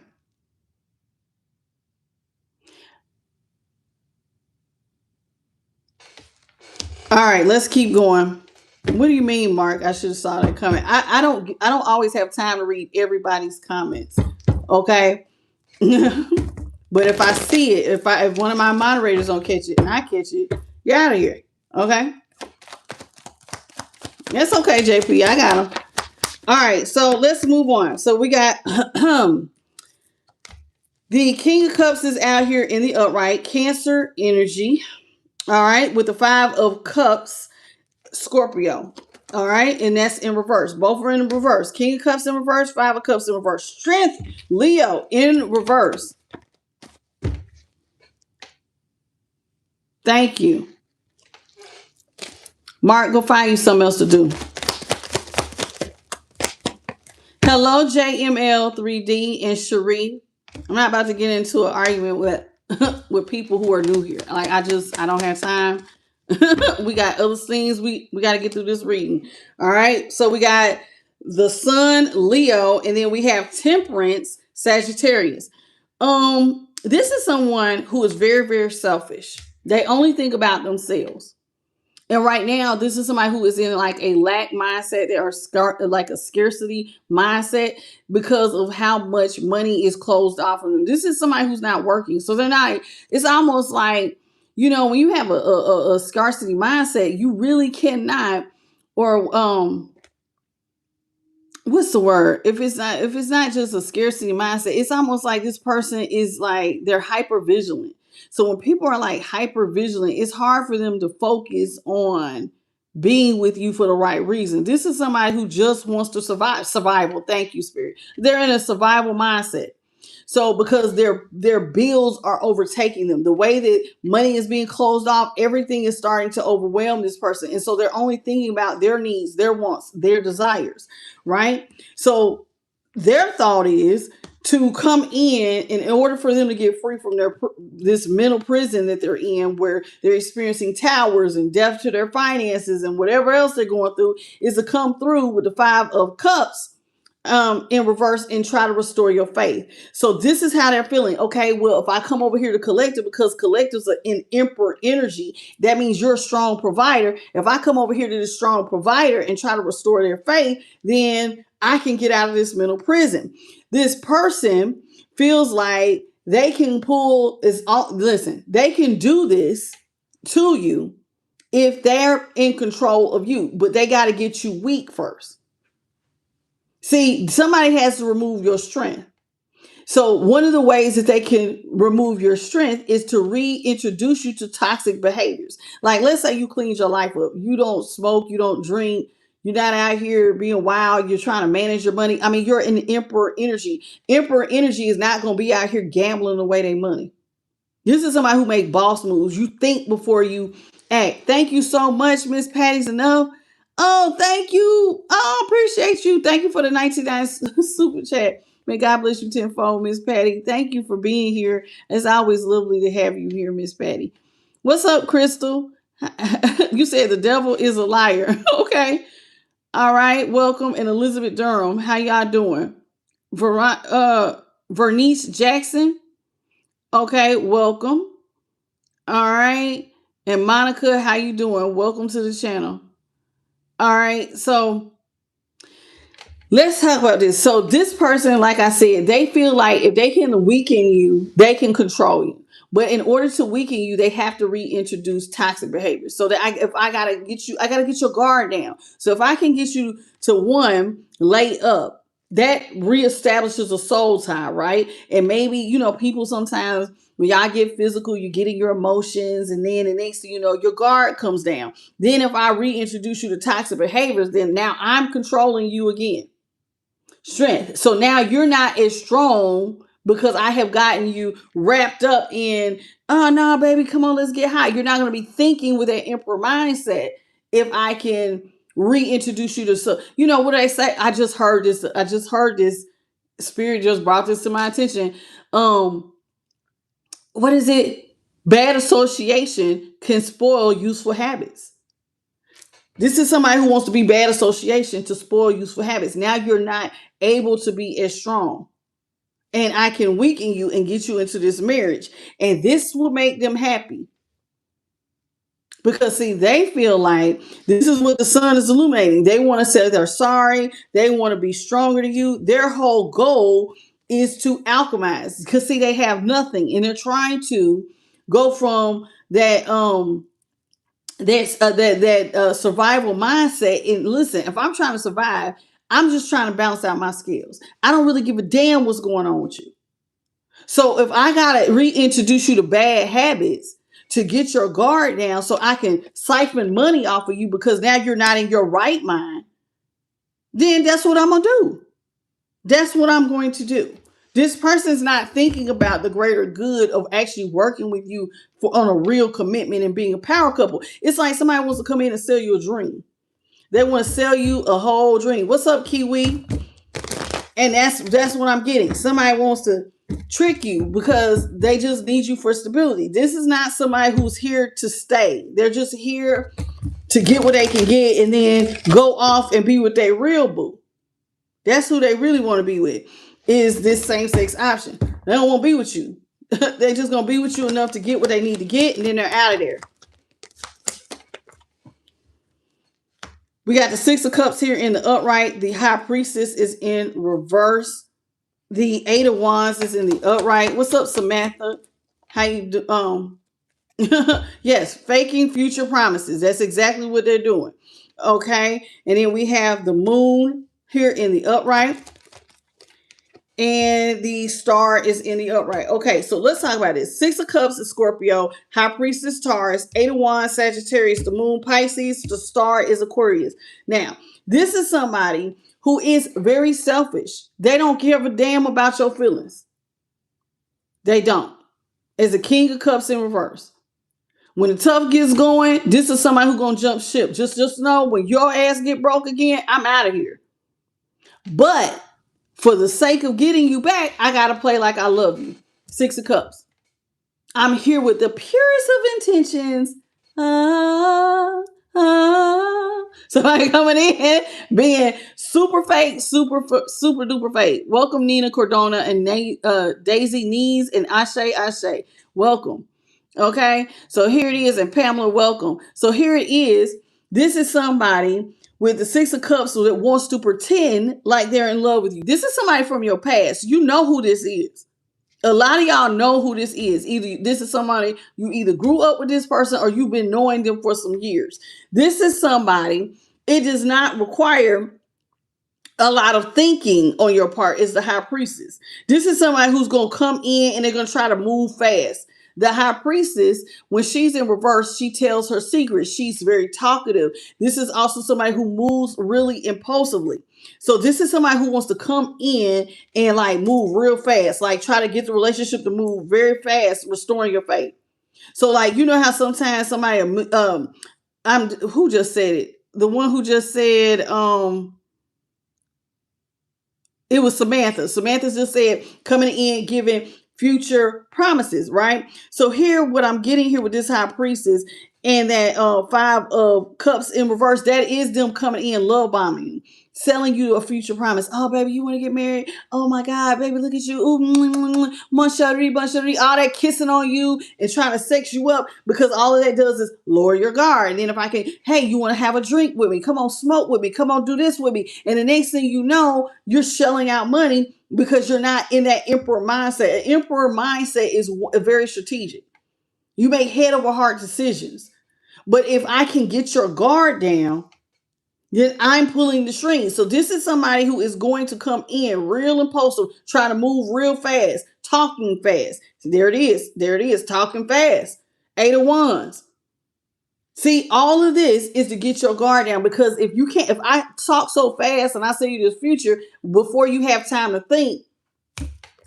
All right. Let's keep going. What do you mean, Mark? I should have saw that comment. I don't always have time to read everybody's comments. Okay. But if I see it, if one of my moderators don't catch it and I catch it, you're out of here. Okay. That's okay, JP. I got them. All right. So let's move on. So we got the King of Cups is out here in the upright, Cancer energy. All right. With the 5 of Cups, Scorpio. All right. And that's in reverse. Both are in reverse. King of Cups in reverse, 5 of Cups in reverse. Strength, Leo in reverse. Thank you. Mark, go find you something else to do. Hello, JML3D and Cherie. I'm not about to get into an argument with people who are new here. Like I don't have time. We got other things we got to get through this reading. All right. So we got the Sun, Leo, and then we have Temperance, Sagittarius. This is someone who is very, very selfish. They only think about themselves. And right now, this is somebody who is in like a lack mindset. They are like a scarcity mindset because of how much money is closed off of them. This is somebody who's not working. So they're not, it's almost like, you know, when you have a scarcity mindset, you really cannot, or what's the word? If it's not just a scarcity mindset, it's almost like this person is like, they're hyper vigilant. So when people are like hyper vigilant, it's hard for them to focus on being with you for the right reason. This is somebody who just wants to survive. Survival. Thank you, Spirit. They're in a survival mindset. So because their bills are overtaking them, the way that money is being closed off, everything is starting to overwhelm this person. And so they're only thinking about their needs, their wants, their desires, right? So their thought is to come in order for them to get free from this mental prison that they're in, where they're experiencing towers and death to their finances and whatever else they're going through, is to come through with the 5 of Cups in reverse and try to restore your faith. So this is how they're feeling. Okay, well, if I come over here to collective, because collectives are in emperor energy, that means you're a strong provider. If I come over here to the strong provider and try to restore their faith, then I can get out of this mental prison. This person feels like they can they can do this to you if they're in control of you, but they got to get you weak first. See, somebody has to remove your strength. So one of the ways that they can remove your strength is to reintroduce you to toxic behaviors. Like, let's say you cleaned your life up. You don't smoke, you don't drink, you're not out here being wild, you're trying to manage your money. I mean, you're in emperor energy. Emperor energy is not going to be out here gambling away their money. This is somebody who make boss moves. You think before you act. Thank you so much, Miss Patty's enough. Oh, thank you. Oh, appreciate you. Thank you for the 99 super chat. May God bless you tenfold, Miss Patty. Thank you for being here. It's always lovely to have you here, Miss Patty. What's up, Crystal? You said the devil is a liar. Okay. All right. Welcome. And Elizabeth Durham. How y'all doing? Vernice Jackson. Okay. Welcome. All right. And Monica, how you doing? Welcome to the channel. All right. So let's talk about this. So this person, like I said, they feel like if they can weaken you, they can control you. But in order to weaken you, they have to reintroduce toxic behaviors. So that if I gotta get you, I gotta get your guard down. So if I can get you to one, lay up, that reestablishes a soul tie, right? And maybe, you know, people sometimes when y'all get physical, you get in your emotions, and then the next thing you know, your guard comes down. Then if I reintroduce you to toxic behaviors, then now I'm controlling you again. Strength. So now you're not as strong because I have gotten you wrapped up in, oh no, baby, come on, let's get high. You're not going to be thinking with that emperor mindset if I can reintroduce you to, so you know what I say? I just heard this. Spirit just brought this to my attention. What is it? Bad association can spoil useful habits. This is somebody who wants to be bad association to spoil useful habits. Now you're not able to be as strong. And I can weaken you and get you into this marriage. And this will make them happy. Because see, they feel like this is what the sun is illuminating. They want to say they're sorry. They want to be stronger than you. Their whole goal is to alchemize. Because see, they have nothing, and they're trying to go from that survival mindset. And listen, if I'm trying to survive, I'm just trying to balance out my skills. I don't really give a damn what's going on with you. So if I gotta reintroduce you to bad habits to get your guard down so I can siphon money off of you because now you're not in your right mind, then that's what I'm gonna do. That's what I'm going to do. This person's not thinking about the greater good of actually working with you on a real commitment and being a power couple. It's like somebody wants to come in and sell you a dream. They want to sell you a whole dream. What's up, Kiwi? And that's what I'm getting. Somebody wants to trick you because they just need you for stability. This is not somebody who's here to stay. They're just here to get what they can get and then go off and be with their real boo. That's who they really want to be with, is this same-sex option. They don't want to be with you. They're just going to be with you enough to get what they need to get, and then they're out of there. We got the Six of Cups here in the upright. The High Priestess is in reverse. The Eight of Wands is in the upright. What's up, Samantha? How you do? Yes, faking future promises. That's exactly what they're doing. Okay. And then we have the Moon here in the upright. And the Star is in the upright. Okay, so let's talk about this. Six of Cups is Scorpio. High Priestess Taurus. Eight of Wands Sagittarius. The Moon Pisces. The Star is Aquarius. Now, this is somebody who is very selfish. They don't give a damn about your feelings. They don't. As a King of Cups in reverse. When the tough gets going, this is somebody who's going to jump ship. Just know when your ass get broke again, I'm out of here. But for the sake of getting you back, I got to play like I love you. Six of Cups. I'm here with the purest of intentions. Somebody coming in being super fake, super duper fake. Welcome, Nina Cordona and Daisy Knees and Ashe. Welcome. Okay, so here it is, and Pamela, welcome. So here it is. This is somebody with the Six of Cups that wants to pretend like they're in love with you. This is somebody from your past. You know who this is. A lot of y'all know who this is. Either this is somebody you either grew up with this person or you've been knowing them for some years. This is somebody, it does not require a lot of thinking on your part. Is the High Priestess. This is somebody who's going to come in and they're going to try to move fast. The High Priestess, when she's in reverse, she tells her secrets. She's very talkative. This is also somebody who moves really impulsively. So this is somebody who wants to come in and like move real fast, like try to get the relationship to move very fast, restoring your faith. So like, you know how sometimes somebody, who just said it? The one who just said, it was Samantha. Samantha just said coming in, giving future promises, right? So here, what I'm getting here with this High Priestess and that Five of Cups in reverse, that is them coming in, love bombing you, selling you a future promise. Oh, baby, you want to get married? Oh my God, baby, look at you. Ooh, bunchari, all that kissing on you and trying to sex you up, because all of that does is lower your guard. And then if I can, hey, you want to have a drink with me? Come on, smoke with me. Come on, do this with me. And the next thing you know, you're shelling out money because you're not in that emperor mindset. An emperor mindset is very strategic. You make head over heart decisions. But if I can get your guard down, then I'm pulling the strings. So this is somebody who is going to come in real impulsive, trying to move real fast, talking fast. So there it is, talking fast. Eight of Wands. See, all of this is to get your guard down, because if I talk so fast and I say you this future before you have time to think,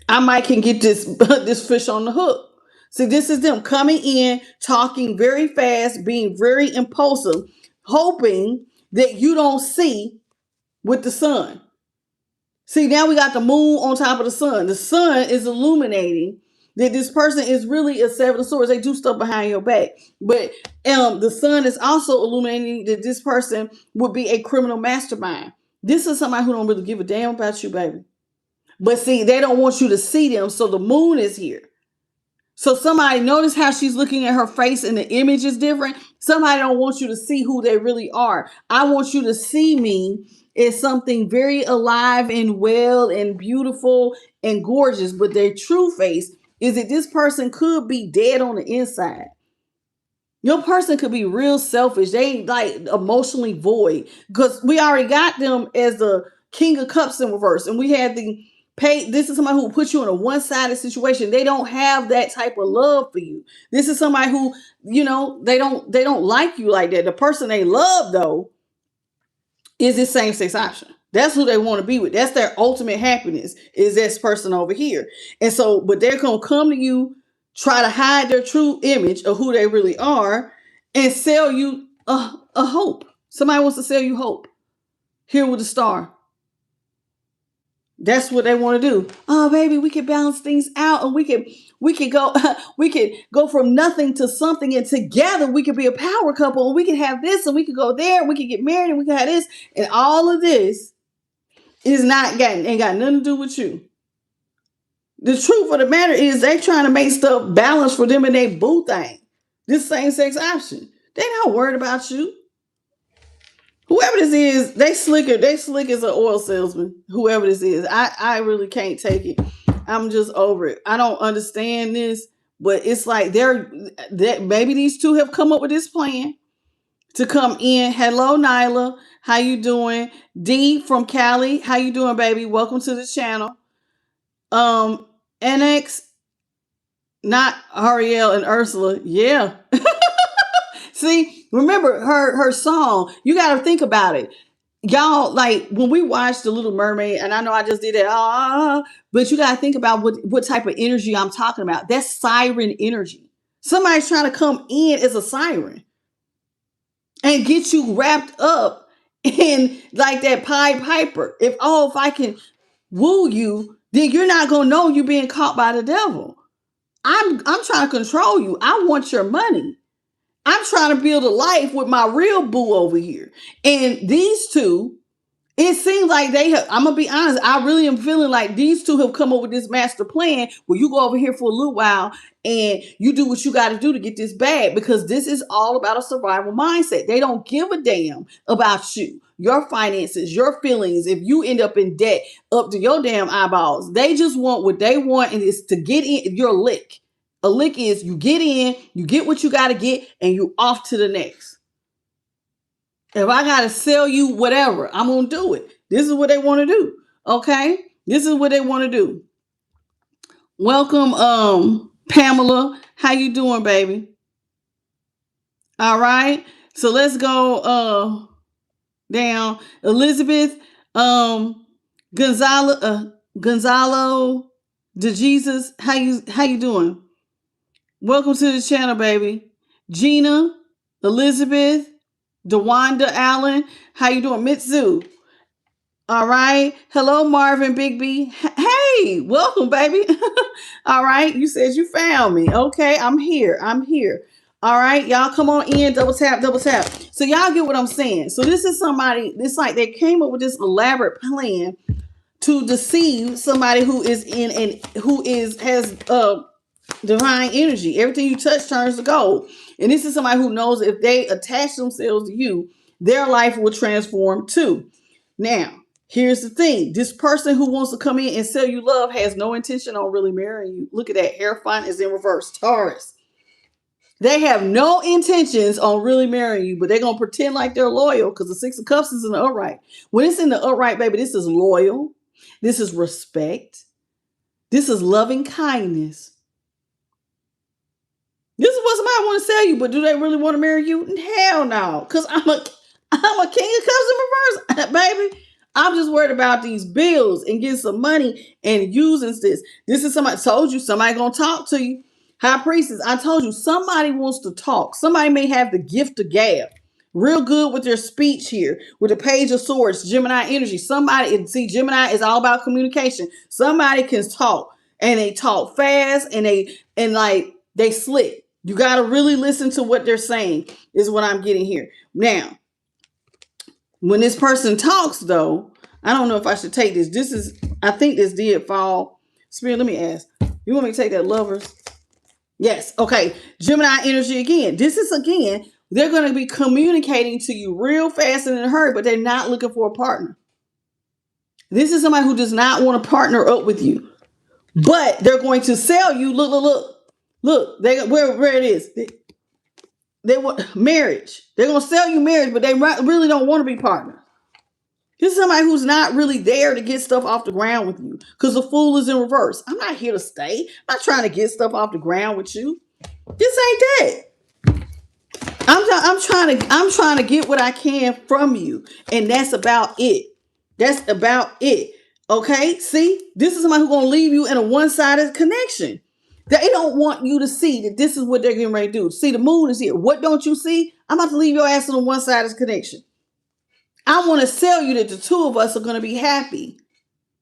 I might can get this fish on the hook. See, this is them coming in, talking very fast, being very impulsive, hoping that you don't see with the sun. See, now we got the moon on top of the sun. The sun is illuminating that this person is really a Seven of Swords. They do stuff behind your back. But the sun is also illuminating that this person would be a criminal mastermind. This is somebody who don't really give a damn about you, baby. But see, they don't want you to see them, so the moon is here. So somebody, notice how she's looking at her face and the image is different. Somebody don't want you to see who they really are. I want you to see me as something very alive and well and beautiful and gorgeous. But their true face is that this person could be dead on the inside. Your person could be real selfish. They ain't like emotionally void because we already got them as the King of Cups in reverse, and we had the pay. This is somebody who put you in a one-sided situation. They don't have that type of love for you. This is somebody who, they don't like you like that. The person they love though is this same-sex option. That's who they want to be with. That's their ultimate happiness, is this person over here. And so, but they're going to come to you, try to hide their true image of who they really are, and sell you a hope. Somebody wants to sell you hope. Here with a star. That's what they want to do. Oh, baby, we can balance things out, and we could go we could go from nothing to something, and together we could be a power couple, and we could have this, and we could go there, and we could get married, and we could have this, and all of this is ain't got nothing to do with you. The truth of the matter is they trying to make stuff balance for them and they boo thing. This same-sex option. They not worried about you. Whoever this is, they slick as an oil salesman. Whoever this is, I really can't take it. I'm just over it. I don't understand this, but it's like maybe these two have come up with this plan to come in. Hello, Nyla. How you doing? D from Cali. How you doing, baby? Welcome to the channel. NX, not Ariel and Ursula. Yeah. See, remember her song. You got to think about it. Y'all, like when we watched The Little Mermaid, and I know I just did it, but you got to think about what type of energy I'm talking about. That's siren energy. Somebody's trying to come in as a siren and get you wrapped up in like that Pied Piper. If I can woo you, then you're not gonna know you're being caught by the devil. I'm trying to control you. I want your money. I'm trying to build a life with my real boo over here. And these two, it seems like I'm going to be honest, I really am feeling like these two have come up with this master plan where you go over here for a little while and you do what you got to do to get this bag, because this is all about a survival mindset. They don't give a damn about you, your finances, your feelings. If you end up in debt up to your damn eyeballs, they just want what they want, and it's to get in your lick. A lick is you get in, you get what you got to get, and you off to the next. If I got to sell you whatever, I'm going to do it. This is what they want to do. Okay? This is what they want to do. Welcome, Pamela. How you doing, baby? All right. So let's go down. Elizabeth, Gonzalo DeJesus. How you doing? Welcome to the channel, baby. Gina, Elizabeth, DeWanda Allen. How you doing? Mitsu. All right. Hello, Marvin Bigby. Hey, welcome, baby. All right. You said you found me. Okay, I'm here. All right, y'all come on in. Double tap, double tap. So y'all get what I'm saying. So this is somebody, it's like they came up with this elaborate plan to deceive somebody who is has divine energy. Everything you touch turns to gold. And this is somebody who knows if they attach themselves to you, their life will transform too. Now, here's the thing. This person who wants to come in and sell you love has no intention on really marrying you. Look at that. Hair font is in reverse. Taurus. They have no intentions on really marrying you, but they're going to pretend like they're loyal because the Six of Cups is in the upright. When it's in the upright, baby, this is loyal. This is respect. This is loving kindness. This is what somebody want to sell you, but do they really want to marry you? Hell no, because I'm a king of cups in reverse, baby. I'm just worried about these bills and getting some money and using this. This is somebody told you somebody gonna talk to you. High priestess, I told you somebody wants to talk. Somebody may have the gift of gab. Real good with their speech here. With the Page of Swords, Gemini energy. Gemini is all about communication. Somebody can talk, and they talk fast, and they slick. You got to really listen to what they're saying, is what I'm getting here. Now, when this person talks, though, I don't know if I should take this. I think this did fall. Spirit, let me ask. You want me to take that Lovers? Yes. Okay. Gemini energy again. This is again, they're going to be communicating to you real fast and in a hurry, but they're not looking for a partner. This is somebody who does not want to partner up with you, but they're going to sell you. Look. They where it is. They want marriage. They're going to sell you marriage, but they really don't want to be partners. This is somebody who's not really there to get stuff off the ground with you, because the Fool is in reverse. I'm not here to stay. I'm not trying to get stuff off the ground with you. This ain't that. I'm trying to get what I can from you, and that's about it. That's about it. Okay? See, this is somebody who's gonna leave you in a one-sided connection. They don't want you to see that this is what they're getting ready to do. See, the moon is here. What don't you see? I'm about to leave your ass in a one-sided connection. I want to sell you that the two of us are going to be happy,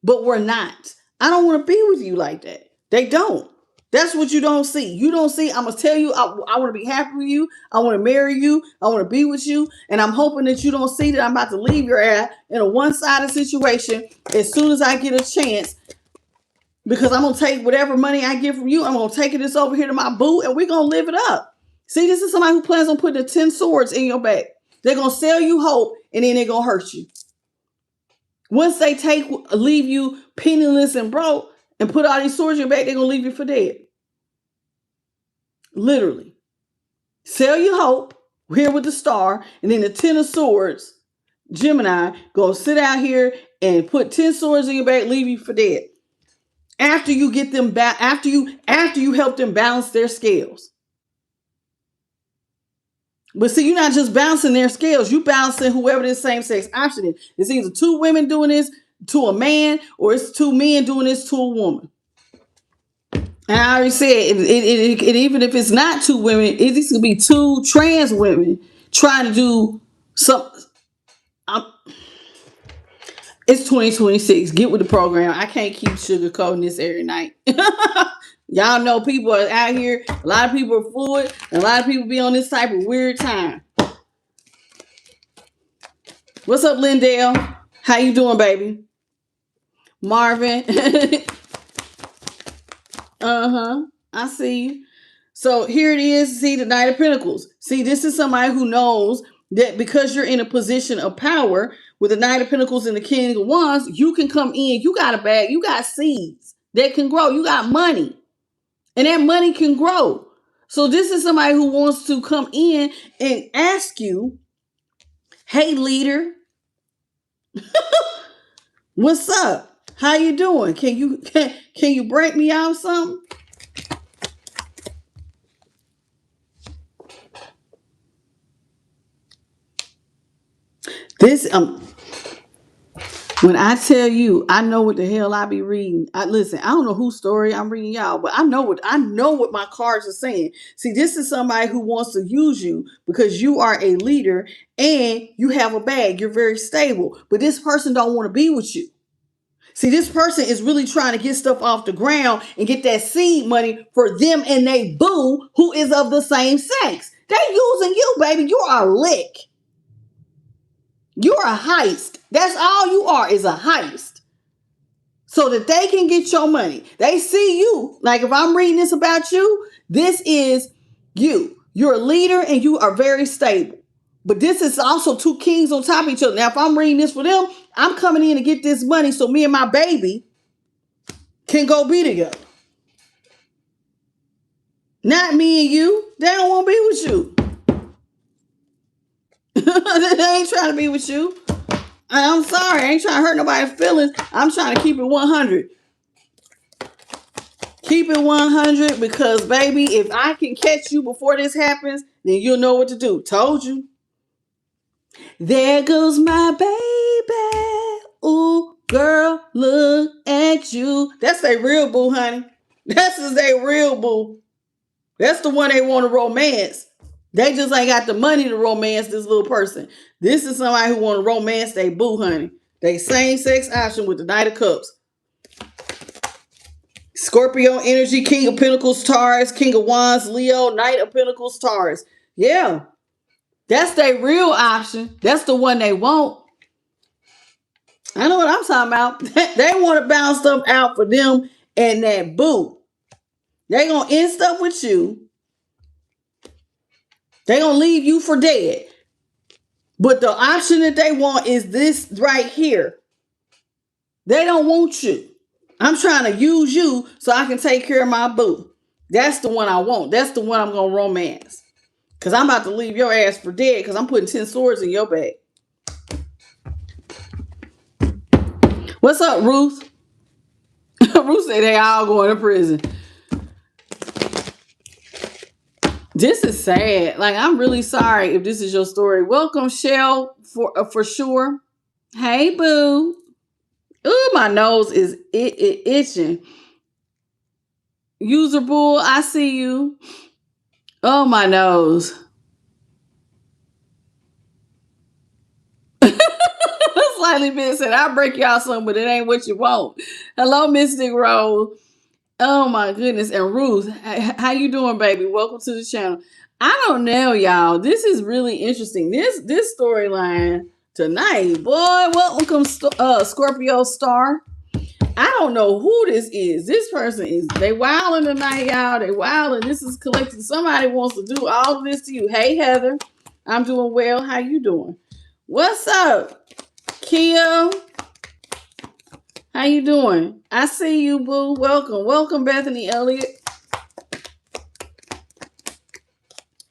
but we're not. I don't want to be with you like that. They don't. That's what you don't see. You don't see, I'm going to tell you, I want to be happy with you. I want to marry you. I want to be with you. And I'm hoping that you don't see that I'm about to leave your ass in a one-sided situation as soon as I get a chance, because I'm going to take whatever money I get from you. I'm going to take this over here to my boo, and we're going to live it up. See, this is somebody who plans on putting the 10 swords in your back. They're going to sell you hope, and then they're going to hurt you. Once they leave you penniless and broke and put all these swords in your back, they're going to leave you for dead. Literally. Sell you hope, here with the star, and then the 10 of swords, Gemini, go sit out here and put 10 swords in your back, leave you for dead. After you get them back, after you help them balance their scales. But see, you're not just balancing their scales. You balancing whoever this same-sex option is. It's either two women doing this to a man, or it's two men doing this to a woman. And I already said, even if it's not two women, it could be two trans women trying to do something. It's 2026. Get with the program. I can't keep sugarcoating this every night. Y'all know people are out here. A lot of people are fluid. And a lot of people be on this type of weird time. What's up, Lindell? How you doing, baby? Marvin. I see you. So here it is. See, the Knight of Pentacles. See, this is somebody who knows that because you're in a position of power with the Knight of Pentacles and the King of Wands, you can come in. You got a bag. You got seeds that can grow. You got money. And that money can grow. So this is somebody who wants to come in and ask you, hey, leader, what's up? How you doing? Can you break me out something? This when I tell you, I know what the hell I be reading. Listen, I don't know whose story I'm reading, y'all, but I know what my cards are saying. See, this is somebody who wants to use you because you are a leader and you have a bag. You're very stable, but this person don't want to be with you. See, this person is really trying to get stuff off the ground and get that seed money for them and they boo who is of the same sex. They using you, baby. You are a lick. You're a heist. That's all you are, is a heist. So that they can get your money. They see you. Like if I'm reading this about you, this is you. You're a leader and you are very stable. But this is also two kings on top of each other. Now, if I'm reading this for them, I'm coming in to get this money so me and my baby can go be together. Not me and you. They don't want to be with you. They ain't trying to be with you. I'm sorry. I ain't trying to hurt nobody's feelings. I'm trying to keep it 100. Keep it 100 because, baby, if I can catch you before this happens, then you'll know what to do. Told you. There goes my baby. Ooh, girl, look at you. That's their real boo, honey. That's their real boo. That's the one they want to romance. They just ain't got the money to romance this little person. This is somebody who want to romance they boo, honey. They same sex option with the Knight of Cups. Scorpio energy, King of Pentacles, Taurus, King of Wands, Leo, Knight of Pentacles, Taurus. Yeah. That's their real option. That's the one they want. I know what I'm talking about. They want to bounce stuff out for them and that boo. They're going to end stuff with you. They're going to leave you for dead. But the option that they want is this right here. They don't want you. I'm trying to use you so I can take care of my boo. That's the one I want. That's the one I'm going to romance. Because I'm about to leave your ass for dead because I'm putting 10 swords in your bag. What's up, Ruth? Ruth said they all going to prison. This is sad. Like, I'm really sorry if this is your story. Welcome, Shell, for sure. Hey, boo. Ooh, my nose is itching. User Bull, I see you. Oh, my nose. Slightly bit said, I'll break y'all some, but it ain't what you want. Hello, Mystic Rose. Oh, my goodness. And Ruth, how you doing, baby? Welcome to the channel. I don't know, y'all. This is really interesting. This storyline tonight, boy. Welcome, Scorpio Star. I don't know who this is. This person they wilding tonight, y'all. They wilding. This is collecting. Somebody wants to do all of this to you. Hey, Heather. I'm doing well. How you doing? What's up, Kia? How you doing? I see you, boo. Welcome. Welcome, Bethany Elliott.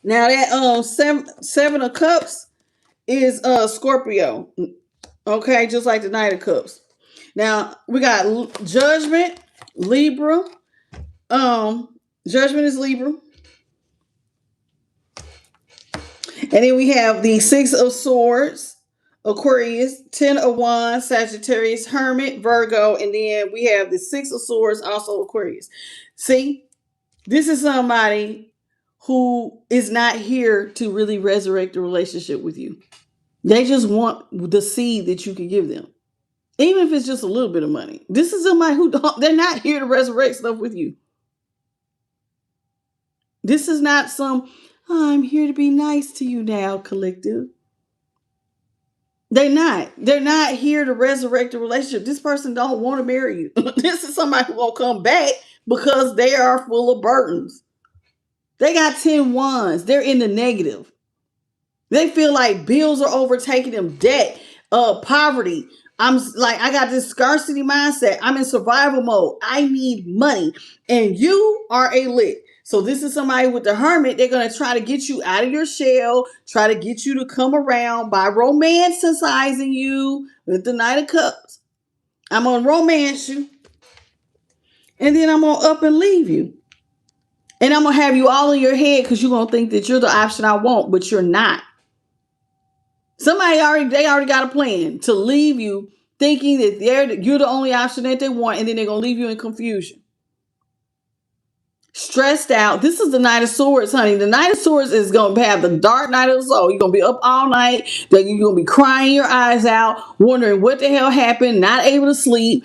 Now that seven of cups is Scorpio. Okay, just like the Knight of Cups. Now we got Judgment, Libra. Judgment is Libra. And then we have the Six of Swords, Aquarius, 10 of Wands, Sagittarius, Hermit, Virgo, and then we have the Six of Swords, also Aquarius. See, this is somebody who is not here to really resurrect the relationship with you. They just want the seed that you can give them. Even if it's just a little bit of money. This is somebody who they're not here to resurrect stuff with you. This is not I'm here to be nice to you now, collective. They're not. They're not here to resurrect the relationship. This person don't want to marry you. This is somebody who will come back because they are full of burdens. They got 10 wands. They're in the negative. They feel like bills are overtaking them, debt, poverty. I got this scarcity mindset. I'm in survival mode. I need money. And you are a lick. So this is somebody with the Hermit. They're going to try to get you out of your shell, try to get you to come around by romanticizing you with the Knight of Cups. I'm going to romance you. And then I'm going to up and leave you. And I'm going to have you all in your head because you're going to think that you're the option I want, but you're not. They already got a plan to leave you thinking that you're the only option that they want, and then they're going to leave you in confusion. Stressed out. This is the Knight of Swords, honey. The Knight of Swords is going to have the dark night of the soul. You're going to be up all night. You're going to be crying your eyes out, wondering what the hell happened, not able to sleep.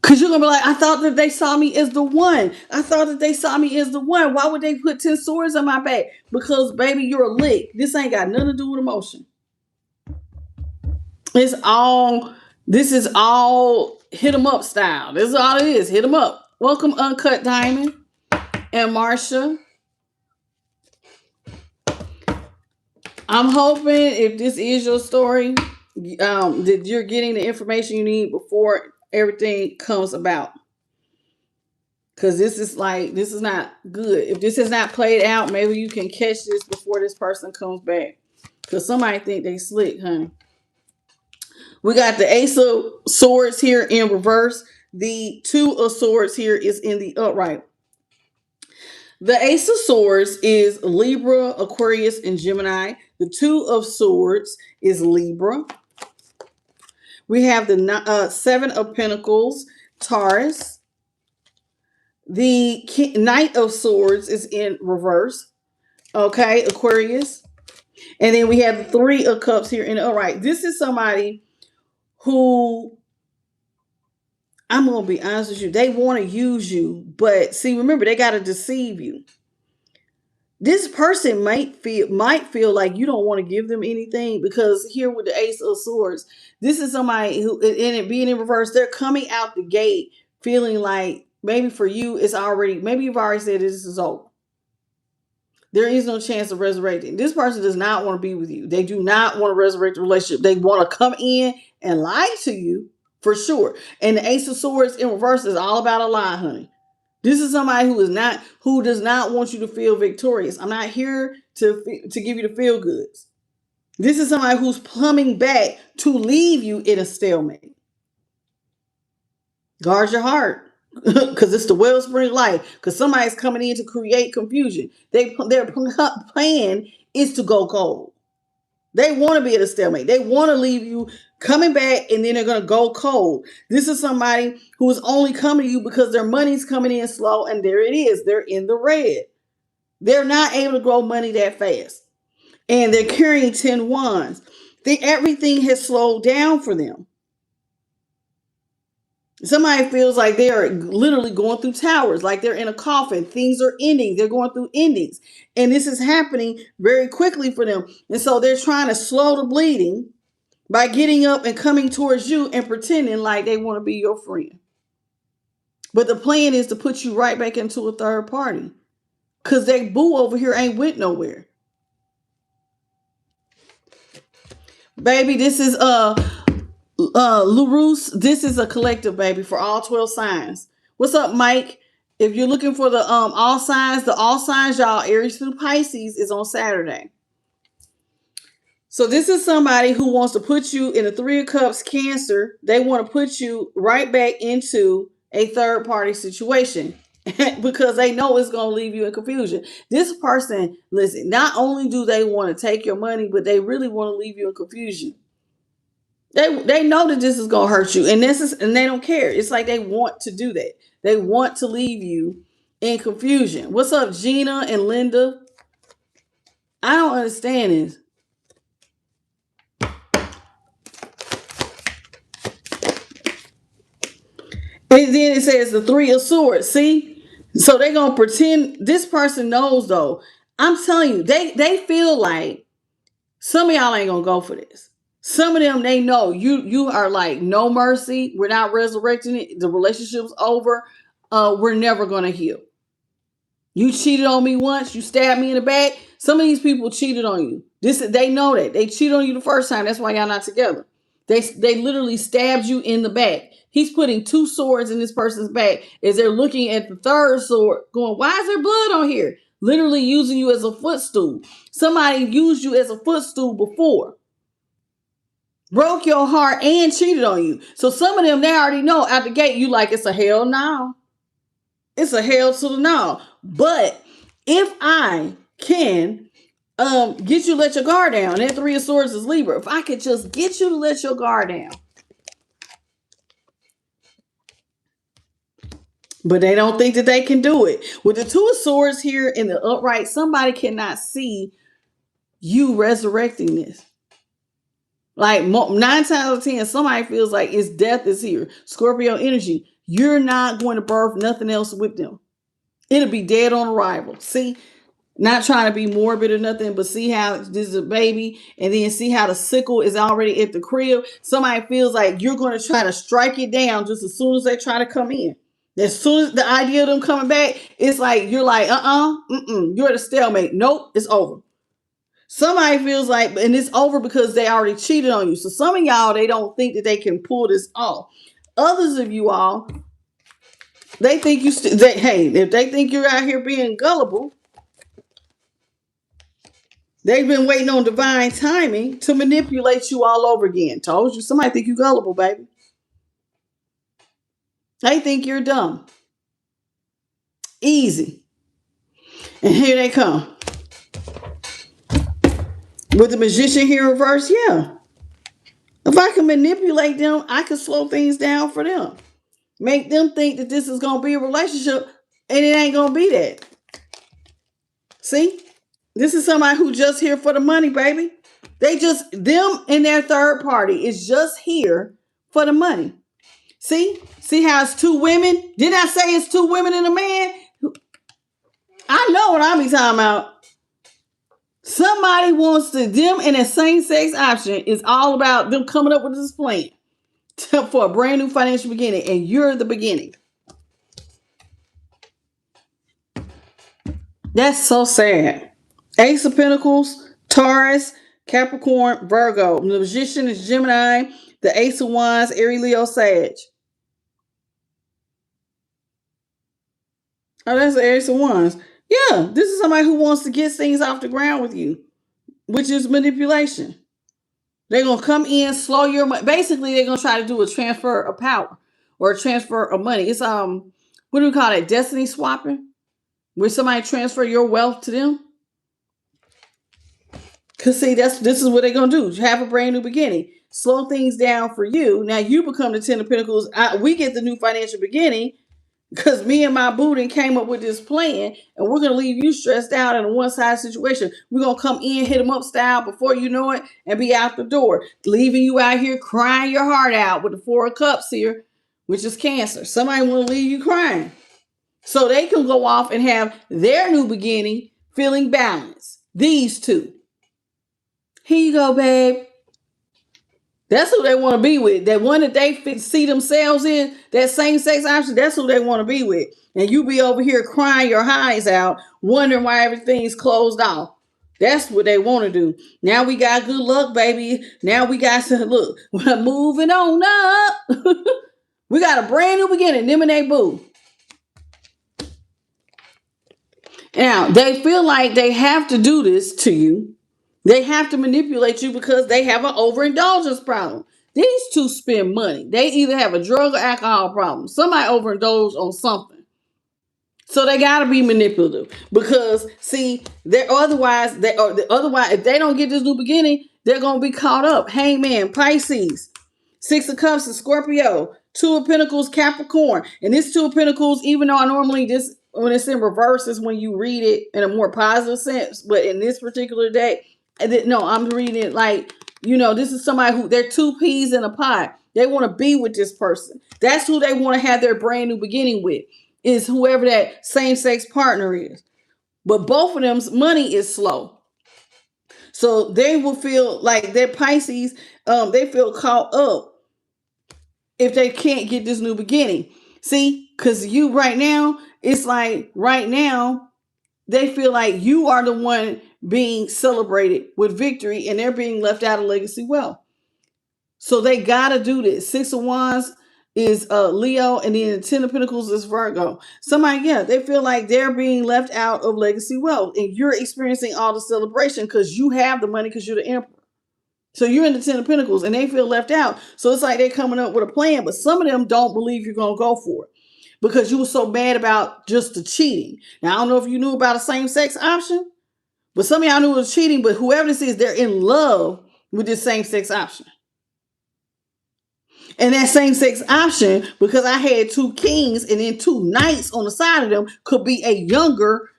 Because you're going to be like, I thought that they saw me as the one. I thought that they saw me as the one. Why would they put 10 swords on my back? Because, baby, you're a lick. This ain't got nothing to do with emotion. This is all hit 'em up style. This is all it is. Hit 'em up. Welcome, Uncut Diamond and Marsha. I'm hoping if this is your story, that you're getting the information you need before everything comes about. Because this is not good. If this is not played out, maybe you can catch this before this person comes back. Because somebody think they slick, honey. We got the Ace of Swords here in reverse. The Two of Swords here is in the upright. The Ace of Swords is Libra, Aquarius, and Gemini. The Two of Swords is Libra. We have the Seven of Pentacles, Taurus. The Knight of Swords is in reverse. Okay, Aquarius. And then we have the Three of Cups here in the upright. This is somebody who, I'm going to be honest with you, they want to use you. But see, remember, they got to deceive you. This person might feel like you don't want to give them anything, because here with the Ace of Swords, this is somebody who, and it being in reverse, they're coming out the gate feeling like maybe for you, it's already, maybe you've already said this is over. There is no chance of resurrecting. This person does not want to be with you. They do not want to resurrect the relationship. They want to come in and lie to you for sure. And the Ace of Swords in reverse is all about a lie, honey. This is somebody who does not want you to feel victorious. I'm not here to give you the feel goods. This is somebody who's coming back to leave you in a stalemate. Guard your heart. Because it's the wellspring life. Because somebody's coming in to create confusion. Their plan is to go cold. They want to be at a stalemate. They want to leave you coming back, and then they're going to go cold. This is somebody who is only coming to you because their money's coming in slow, and there it is. They're in the red. They're not able to grow money that fast. And they're carrying 10 wands. Everything has slowed down for them. Somebody feels like they're literally going through towers, like they're in a coffin. Things are ending. They're going through endings. And this is happening very quickly for them. And so they're trying to slow the bleeding by getting up and coming towards you and pretending like they want to be your friend. But the plan is to put you right back into a third party. Because they boo over here ain't went nowhere. Baby, this is LaRousse, this is a collective, baby, for all 12 signs. What's up, Mike? If you're looking for the all signs, y'all, Aries through Pisces is on Saturday. So this is somebody who wants to put you in a 3 of Cups, Cancer. They want to put you right back into a third party situation because they know it's going to leave you in confusion. This person, listen, not only do they want to take your money, but they really want to leave you in confusion. They know that this is gonna hurt you, and they don't care. It's like they want to do that. They want to leave you in confusion. What's up, Gina and Linda? I don't understand this. And then it says the 3 of Swords. See, so they're gonna pretend this person knows. Though I'm telling you, they feel like some of y'all ain't gonna go for this. Some of them, they know you are like, no mercy. We're not resurrecting it. The relationship's over. We're never going to heal. You cheated on me once. You stabbed me in the back. Some of these people cheated on you. They know that. They cheated on you the first time. That's why y'all not together. They literally stabbed you in the back. He's putting 2 swords in this person's back as they're looking at the third sword going, why is there blood on here? Literally using you as a footstool. Somebody used you as a footstool before. Broke your heart and cheated on you. So some of them, they already know out the gate, you like, it's a hell no. It's a hell to the no. But if I can get you to let your guard down, that 3 of Swords is Libra. If I could just get you to let your guard down. But they don't think that they can do it. With the 2 of Swords here in the upright, somebody cannot see you resurrecting this. Like 9 times out of 10, somebody feels like it's death is here. Scorpio energy. You're not going to birth nothing else with them. It'll be dead on arrival. See, not trying to be morbid or nothing, but see how this is a baby, and then see how the sickle is already at the crib. Somebody feels like you're going to try to strike it down just as soon as they try to come in. As soon as the idea of them coming back, it's like you're like, you're at a stalemate. Nope, it's over. Somebody feels like, and it's over because they already cheated on you. So some of y'all, they don't think that they can pull this off. Others of you all, they think hey, if they think you're out here being gullible, they've been waiting on divine timing to manipulate you all over again. Told you, somebody think you gullible, baby. They think you're dumb. Easy. And here they come. With the Magician here in reverse, yeah. If I can manipulate them, I can slow things down for them. Make them think that this is going to be a relationship, and it ain't going to be that. See? This is somebody who just here for the money, baby. Them and their third party is just here for the money. See? See how it's 2 women? Didn't I say it's 2 women and a man? I know what I be talking about. Somebody wants to, them and a same-sex option is all about them coming up with this plan for a brand new financial beginning, and you're the beginning. That's so sad. Ace of Pentacles, Taurus, Capricorn, Virgo. The Magician is Gemini. The Ace of Wands, Aries, Leo, Sag. Oh, that's the Ace of Wands. Yeah, this is somebody who wants to get things off the ground with you, which is manipulation. They're going to come in, slow your money. Basically, they're going to try to do a transfer of power or a transfer of money. It's, what do we call it? Destiny swapping? Where somebody transfer your wealth to them. Because see, this is what they're going to do. Have a brand new beginning. Slow things down for you. Now you become the Ten of Pentacles. We get the new financial beginning because me and my boo came up with this plan, and we're going to leave you stressed out in a one-side situation. We're going to come in, hit them up style before you know it, and be out the door, leaving you out here crying your heart out with the Four of Cups here, which is Cancer. Somebody want to leave you crying so they can go off and have their new beginning feeling balanced. These two. Here you go, babe. That's who they want to be with. That one that they see themselves in, that same sex option, that's who they want to be with. And you be over here crying your eyes out, wondering why everything's closed off. That's what they want to do. Now we got good luck, baby. Now we got to look. We're moving on up. We got a brand new beginning. Them and they boo. Now, they feel like they have to do this to you. They have to manipulate you because they have an overindulgence problem. These two spend money. They either have a drug or alcohol problem. Somebody overindulge on something. So they got to be manipulative because, see, otherwise, if they don't get this new beginning, they're going to be caught up. Hangman, Pisces, Six of Cups, and Scorpio, Two of Pentacles, Capricorn. And this Two of Pentacles, even though I normally just, when it's in reverse, is when you read it in a more positive sense. But in this particular day, no, I'm reading it like, this is somebody who, they're two peas in a pot. They want to be with this person. That's who they want to have their brand new beginning with, is whoever that same-sex partner is. But both of them's money is slow. So they will feel like their Pisces, they feel caught up if they can't get this new beginning. See, because you right now, it's like right now, they feel like you are the one being celebrated with victory and they're being left out of legacy wealth. So they got to do this. Six of Wands is Leo, and then the Ten of Pentacles is Virgo. Somebody, they feel like they're being left out of legacy wealth and you're experiencing all the celebration because you have the money because you're the emperor. So you're in the Ten of Pentacles and they feel left out. So it's like they're coming up with a plan, but some of them don't believe you're going to go for it because you were so bad about just the cheating. Now, I don't know if you knew about a same-sex option, but some of y'all knew it was cheating, but whoever this is, they're in love with this same-sex option. And that same-sex option, because I had two kings and then two knights on the side of them, could be a younger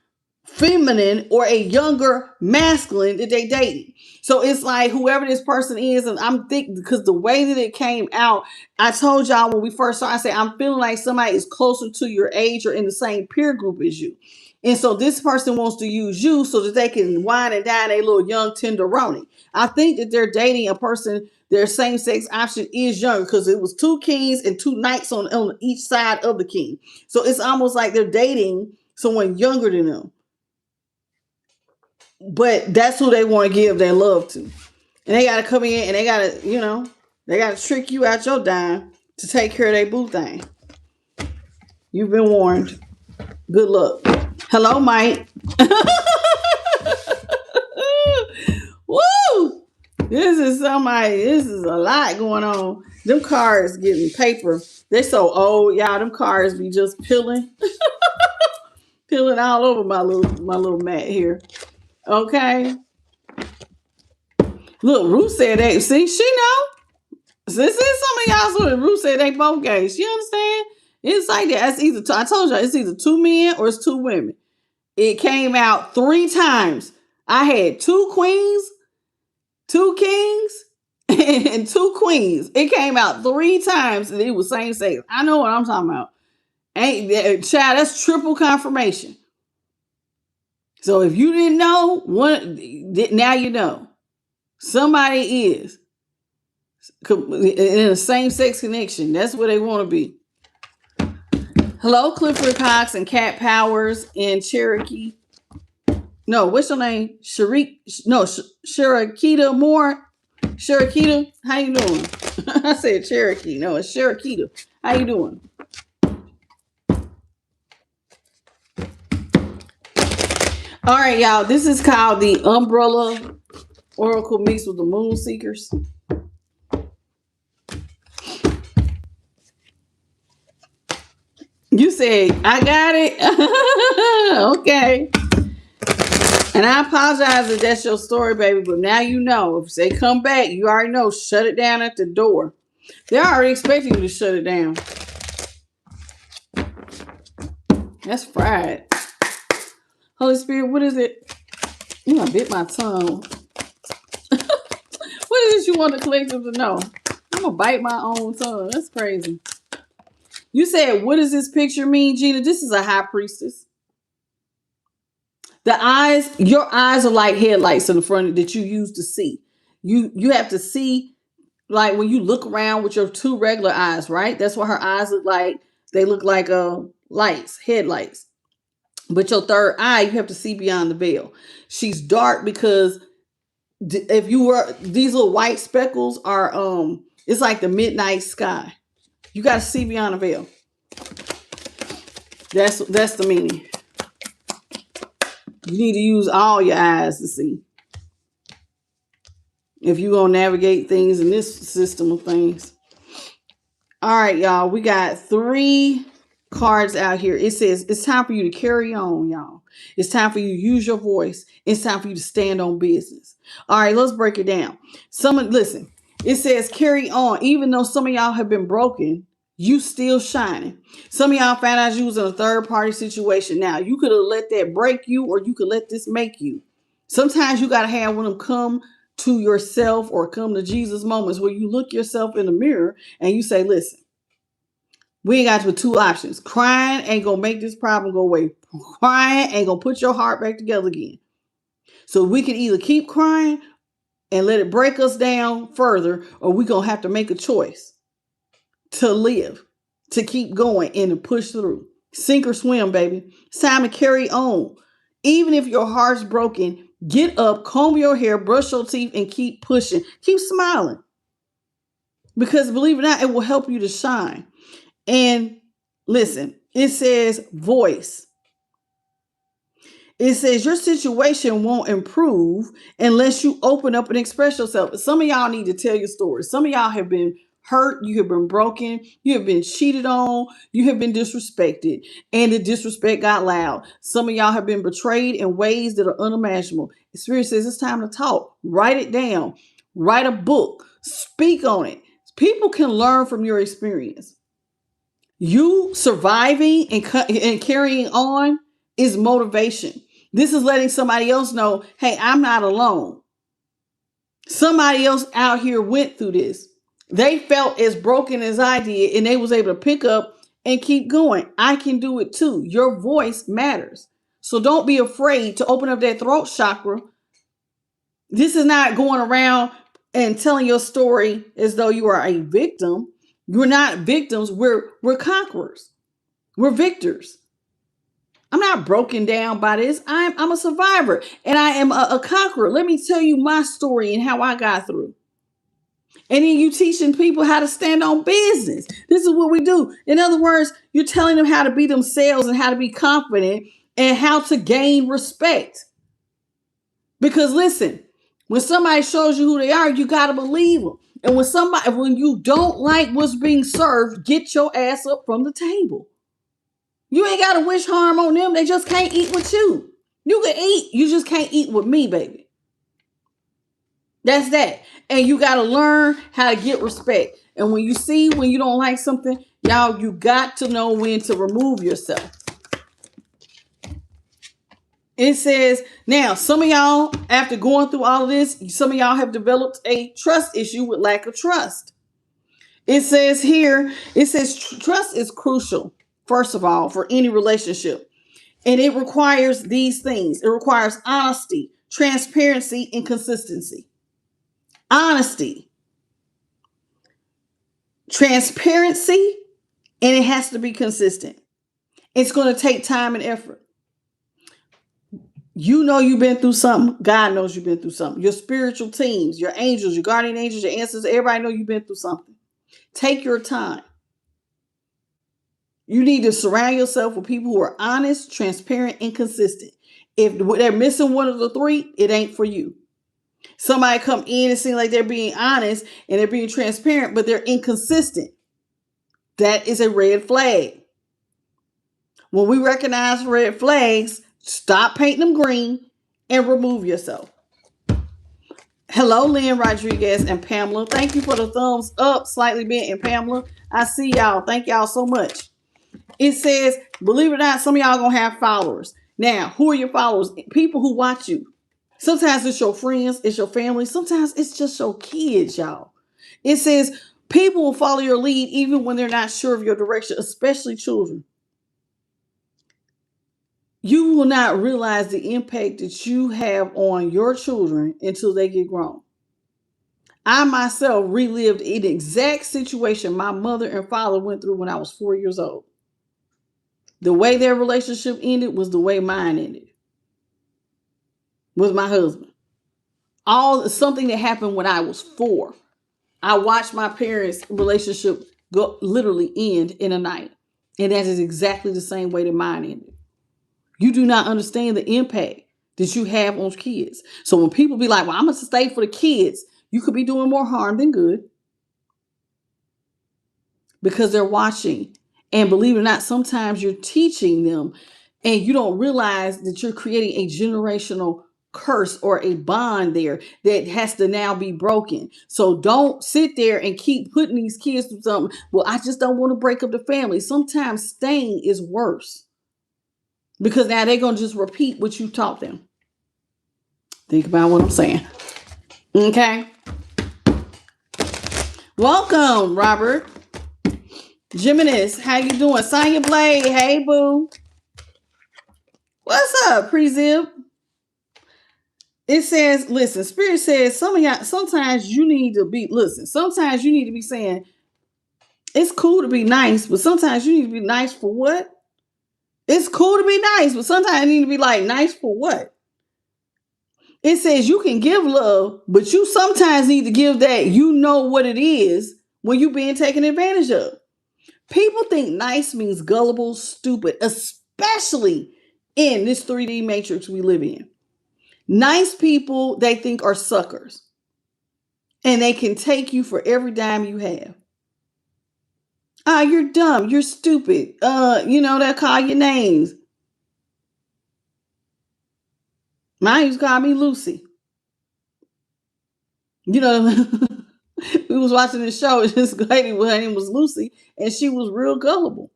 feminine or a younger masculine that they dating. So it's like whoever this person is, and I'm thinking because the way that it came out, I told y'all when we first started, I said, I'm feeling like somebody is closer to your age or in the same peer group as you. And so this person wants to use you so that they can wine and dine a little young tenderoni. I think that they're dating a person, their same-sex option is younger because it was two kings and two knights on each side of the king. So it's almost like they're dating someone younger than them. But that's who they want to give their love to. And they got to come in and they got to, they got to trick you out your dime to take care of their boo thing. You've been warned. Good luck. Hello, Mike. Woo! This is a lot going on. Them cards getting paper. They're so old, y'all. Them cards be just peeling. Peeling all over my little mat here. Okay. Look, Ruth said they, see, she know. This is some of y'all, so Ruth said they both gay. You understand? It's like that. It's either, I told you, it's either two men or it's two women. It came out 3 times. I had 2 queens, 2 kings, and 2 queens. It came out 3 times and it was same sex. I know what I'm talking about. Child, that's triple confirmation. So if you didn't know, now you know. Somebody is in a same-sex connection. That's where they want to be. Hello, Clifford Cox and Cat Powers and Cherokee. No, what's your name? Shirakita Moore. Shirakita, how you doing? I said Cherokee. No, it's Shirakita. How you doing? All right, y'all. This is called the Umbrella Oracle mixed with the Moon Seekers. You said, I got it. Okay. And I apologize if that's your story, baby, but now you know. If they come back, you already know, shut it down at the door. They're already expecting you to shut it down. That's fried. Holy Spirit, what is it? I bit my tongue. What is it you want the collective to know? I'm going to bite my own tongue. That's crazy. You said, what does this picture mean, Gina? This is a high priestess. The eyes, your eyes are like headlights in the front that you use to see. You have to see, like when you look around with your two regular eyes, right? That's what her eyes look like. They look like lights, headlights. But your third eye, you have to see beyond the veil. She's dark because if you were, these little white speckles are, it's like the midnight sky. You got to see beyond the veil. That's the meaning. You need to use all your eyes to see. If you're going to navigate things in this system of things. All right, y'all. We got 3 cards out here. It says it's time for you to carry on, y'all. It's time for you to use your voice. It's time for you to stand on business. All right, let's break it down. Listen, it says carry on. Even though some of y'all have been broken, you still shining. Some of y'all found out you was in a third party situation. Now, you could have let that break you, or you could let this make you. Sometimes you got to have one of them come to yourself or come to Jesus moments where you look yourself in the mirror and you say, listen, we ain't got but 2 options. Crying ain't going to make this problem go away. Crying ain't going to put your heart back together again. So we can either keep crying and let it break us down further, or we going to have to make a choice to live, to keep going and to push through. Sink or swim, baby. It's time to carry on. Even if your heart's broken, get up, comb your hair, brush your teeth, and keep pushing. Keep smiling. Because believe it or not, it will help you to shine. And listen, it says voice. It says your situation won't improve unless you open up and express yourself. Some of y'all need to tell your story. Some of y'all have been hurt, you have been broken, you have been cheated on, you have been disrespected, and the disrespect got loud. Some of y'all have been betrayed in ways that are unimaginable. The Spirit says it's time to talk. Write it down. Write a book. Speak on it. People can learn from your experience. You surviving and carrying on is motivation. This is letting somebody else know, hey, I'm not alone. Somebody else out here went through this. They felt as broken as I did, and they was able to pick up and keep going. I can do it too. Your voice matters. So don't be afraid to open up that throat chakra. This is not going around and telling your story as though you are a victim. You're not victims. We're conquerors. We're victors. I'm not broken down by this. I'm a survivor, and I am a conqueror. Let me tell you my story and how I got through. And then you teaching people how to stand on business. This is what we do. In other words, you're telling them how to be themselves and how to be confident and how to gain respect. Because listen, when somebody shows you who they are, you got to believe them. And when you don't like what's being served, get your ass up from the table. You ain't got to wish harm on them. They just can't eat with you. You can eat. You just can't eat with me, baby. That's that. And you got to learn how to get respect. And when you don't like something, y'all, you got to know when to remove yourself. It says, now, some of y'all, after going through all of this, some of y'all have developed a trust issue with lack of trust. It says here, trust is crucial, first of all, for any relationship. And it requires these things. It requires honesty, transparency, and consistency. Honesty, transparency, and it has to be consistent. It's going to take time and effort. You know you've been through something. God knows you've been through something. Your spiritual teams, your angels, your guardian angels, your ancestors, everybody know you've been through something. Take your time. You need to surround yourself with people who are honest, transparent, and consistent. If they're missing one of the three, it ain't for you. Somebody come in and seem like they're being honest and they're being transparent, but they're inconsistent. That is a red flag. When we recognize red flags, stop painting them green and remove yourself. Hello, Lynn Rodriguez and Pamela. Thank you for the thumbs up, Slightly Bent and Pamela. I see y'all. Thank y'all so much. It says, believe it or not, some of y'all gonna have followers. Now, who are your followers? People who watch you. Sometimes it's your friends, it's your family. Sometimes it's just your kids, y'all. It says people will follow your lead even when they're not sure of your direction, especially children. You will not realize the impact that you have on your children until they get grown. I myself relived an exact situation my mother and father went through when I was 4 years old. The way their relationship ended was the way mine ended with my husband. Something that happened when I was 4. I watched my parents' relationship literally end in a night. And that is exactly the same way that mine ended. You do not understand the impact that you have on kids. So when people be like, well, I'm going to stay for the kids, you could be doing more harm than good because they're watching. And believe it or not, sometimes you're teaching them and you don't realize that you're creating a generational curse or a bond there that has to now be broken. So don't sit there and keep putting these kids through something. Well, I just don't want to break up the family. Sometimes staying is worse because now they're going to just repeat what you taught them. Think about what I'm saying. Okay. Welcome, Robert. Geminis, how you doing? Sonya Blade, hey boo. What's up, Prezip? It says, listen, Spirit says sometimes you need to be saying, it's cool to be nice, but sometimes you need to be nice for what? It's cool to be nice, but sometimes you need to be like, nice for what? It says you can give love, but you sometimes need to give that you know what it is when you're being taken advantage of. People think nice means gullible, stupid, especially in this 3D matrix we live in. Nice people, they think are suckers. And they can take you for every dime you have. You're dumb. You're stupid. They'll call you names. Mine used to call me Lucy. We was watching this show. This lady, her name was Lucy, and she was real gullible.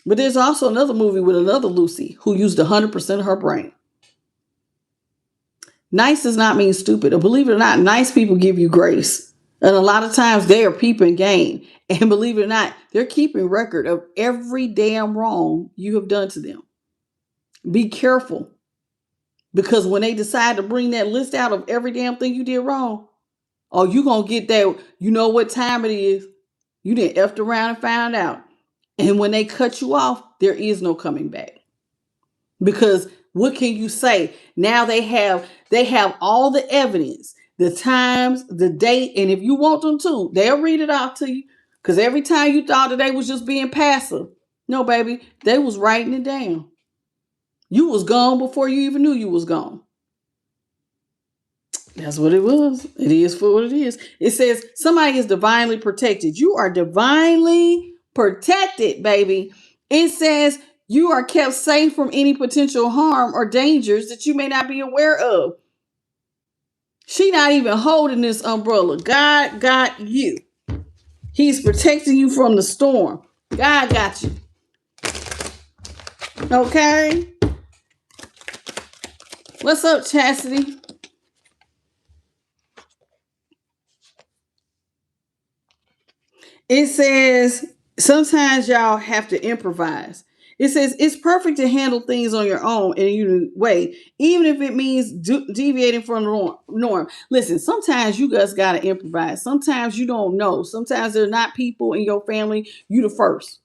But there's also another movie with another Lucy who used 100% of her brain. Nice does not mean stupid. Or believe it or not, nice people give you grace. And a lot of times they are peeping game. And believe it or not, they're keeping record of every damn wrong you have done to them. Be careful. Because when they decide to bring that list out of every damn thing you did wrong, you're going to get that, you know what time it is. You didn't effed around and found out. And when they cut you off, there is no coming back. Because what can you say? Now they have all the evidence, the times, the date, and if you want them to, they'll read it out to you. Because every time you thought that they was just being passive, no, baby, they was writing it down. You was gone before you even knew you was gone. That's what it was. It is for what it is. It says somebody is divinely protected. You are divinely protected, baby. It says you are kept safe from any potential harm or dangers that you may not be aware of. She not even holding this umbrella. God got you. He's protecting you from the storm. God got you. Okay? What's up, Chastity? It says sometimes y'all have to improvise. It says it's perfect to handle things on your own in a unique way, even if it means deviating from the norm. Listen, sometimes you guys got to improvise. Sometimes you don't know. Sometimes there are not people in your family. You the first.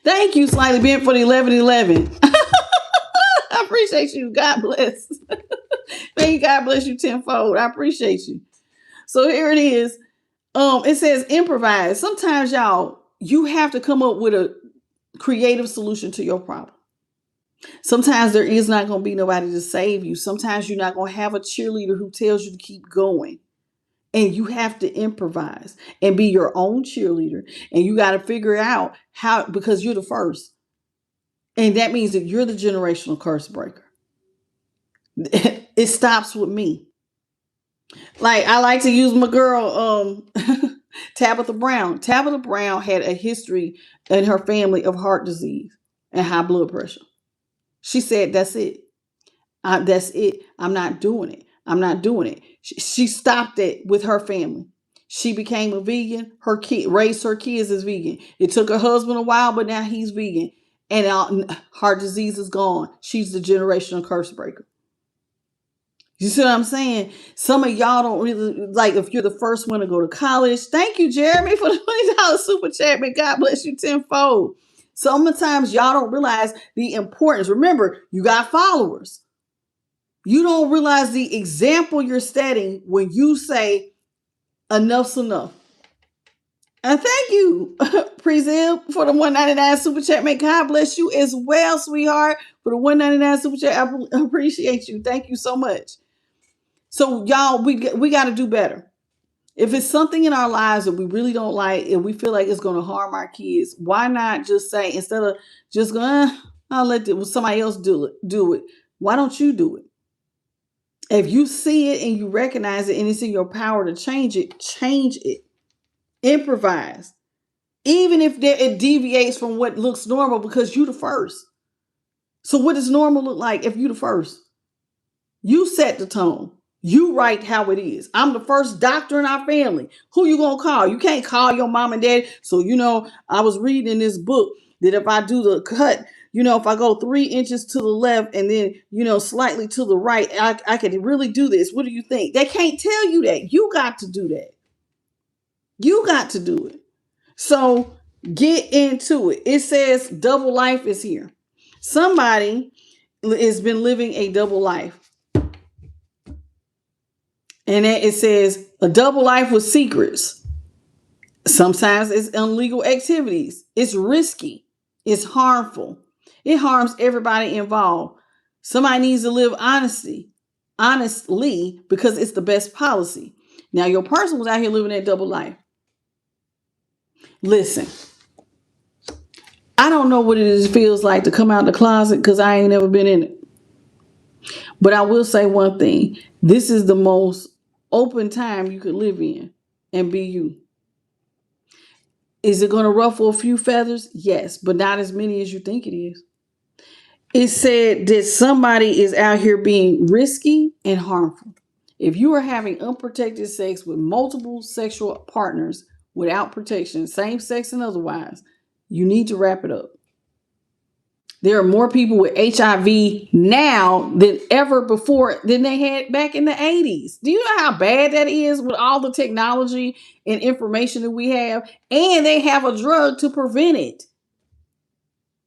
Thank you, Slightly Bent, for the 1111. appreciate you. God bless. May God bless you tenfold. I appreciate you. So here it is. It says improvise. Sometimes, y'all, you have to come up with a creative solution to your problem. Sometimes there is not going to be nobody to save you. Sometimes you're not going to have a cheerleader who tells you to keep going. And you have to improvise and be your own cheerleader. And you got to figure out how, because you're the first. And that means that you're the generational curse breaker. It stops with me. Like, I like to use my girl, Tabitha Brown. Tabitha Brown had a history in her family of heart disease and high blood pressure. She said, that's it. That's it. I'm not doing it. I'm not doing it. She stopped it with her family. She became a vegan. Her kid raised her kids as vegan. It took her husband a while, but now he's vegan. And heart disease is gone. She's the generational curse breaker. You see what I'm saying? Some of y'all don't really, like, if you're the first one to go to college. Thank you, Jeremy, for the $20 super chat. May God bless you tenfold. Sometimes y'all don't realize the importance. Remember, you got followers. You don't realize the example you're setting when you say enough's enough. And thank you, Prezib, for the $1.99 super chat. May God bless you as well, sweetheart, for the $1.99 super chat. I appreciate you. Thank you so much. So y'all, we got to do better. If it's something in our lives that we really don't like and we feel like it's going to harm our kids, why not just say, instead of just going, I'll let somebody else do it. Why don't you do it? If you see it and you recognize it and it's in your power to change it, change it. Improvise. Even if it deviates from what looks normal, because you're the first. So what does normal look like if you're the first? You set the tone. You write how it is. I'm the first doctor in our family. Who you going to call? You can't call your mom and dad. So, I was reading in this book that if I do the cut, if I go 3 inches to the left and then, slightly to the right, I can really do this. What do you think? They can't tell you that. You got to do that. You got to do it. So get into it. It says double life is here. Somebody has been living a double life. And it says a double life with secrets. Sometimes it's illegal activities. It's risky. It's harmful. It harms everybody involved. Somebody needs to live honestly, because it's the best policy. Now, your person was out here living that double life. Listen, I don't know what it feels like to come out the closet because I ain't never been in it. But I will say one thing. This is the most open time you could live in and be you. Is it going to ruffle a few feathers? Yes, but not as many as you think it is. It said that somebody is out here being risky and harmful. If you are having unprotected sex with multiple sexual partners without protection, same sex and otherwise, you need to wrap it up. There are more people with HIV now than ever before than they had back in the 80s. Do you know how bad that is with all the technology and information that we have? And they have a drug to prevent it.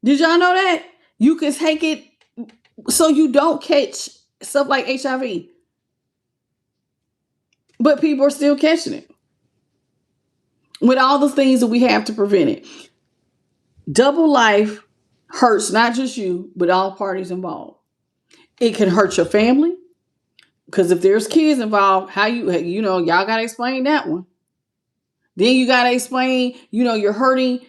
Did y'all know that? You can take it so you don't catch stuff like HIV. But people are still catching it. With all the things that we have to prevent it. Double life hurts not just you, but all parties involved. It can hurt your family. Because if there's kids involved, y'all got to explain that one. Then you got to explain, you're hurting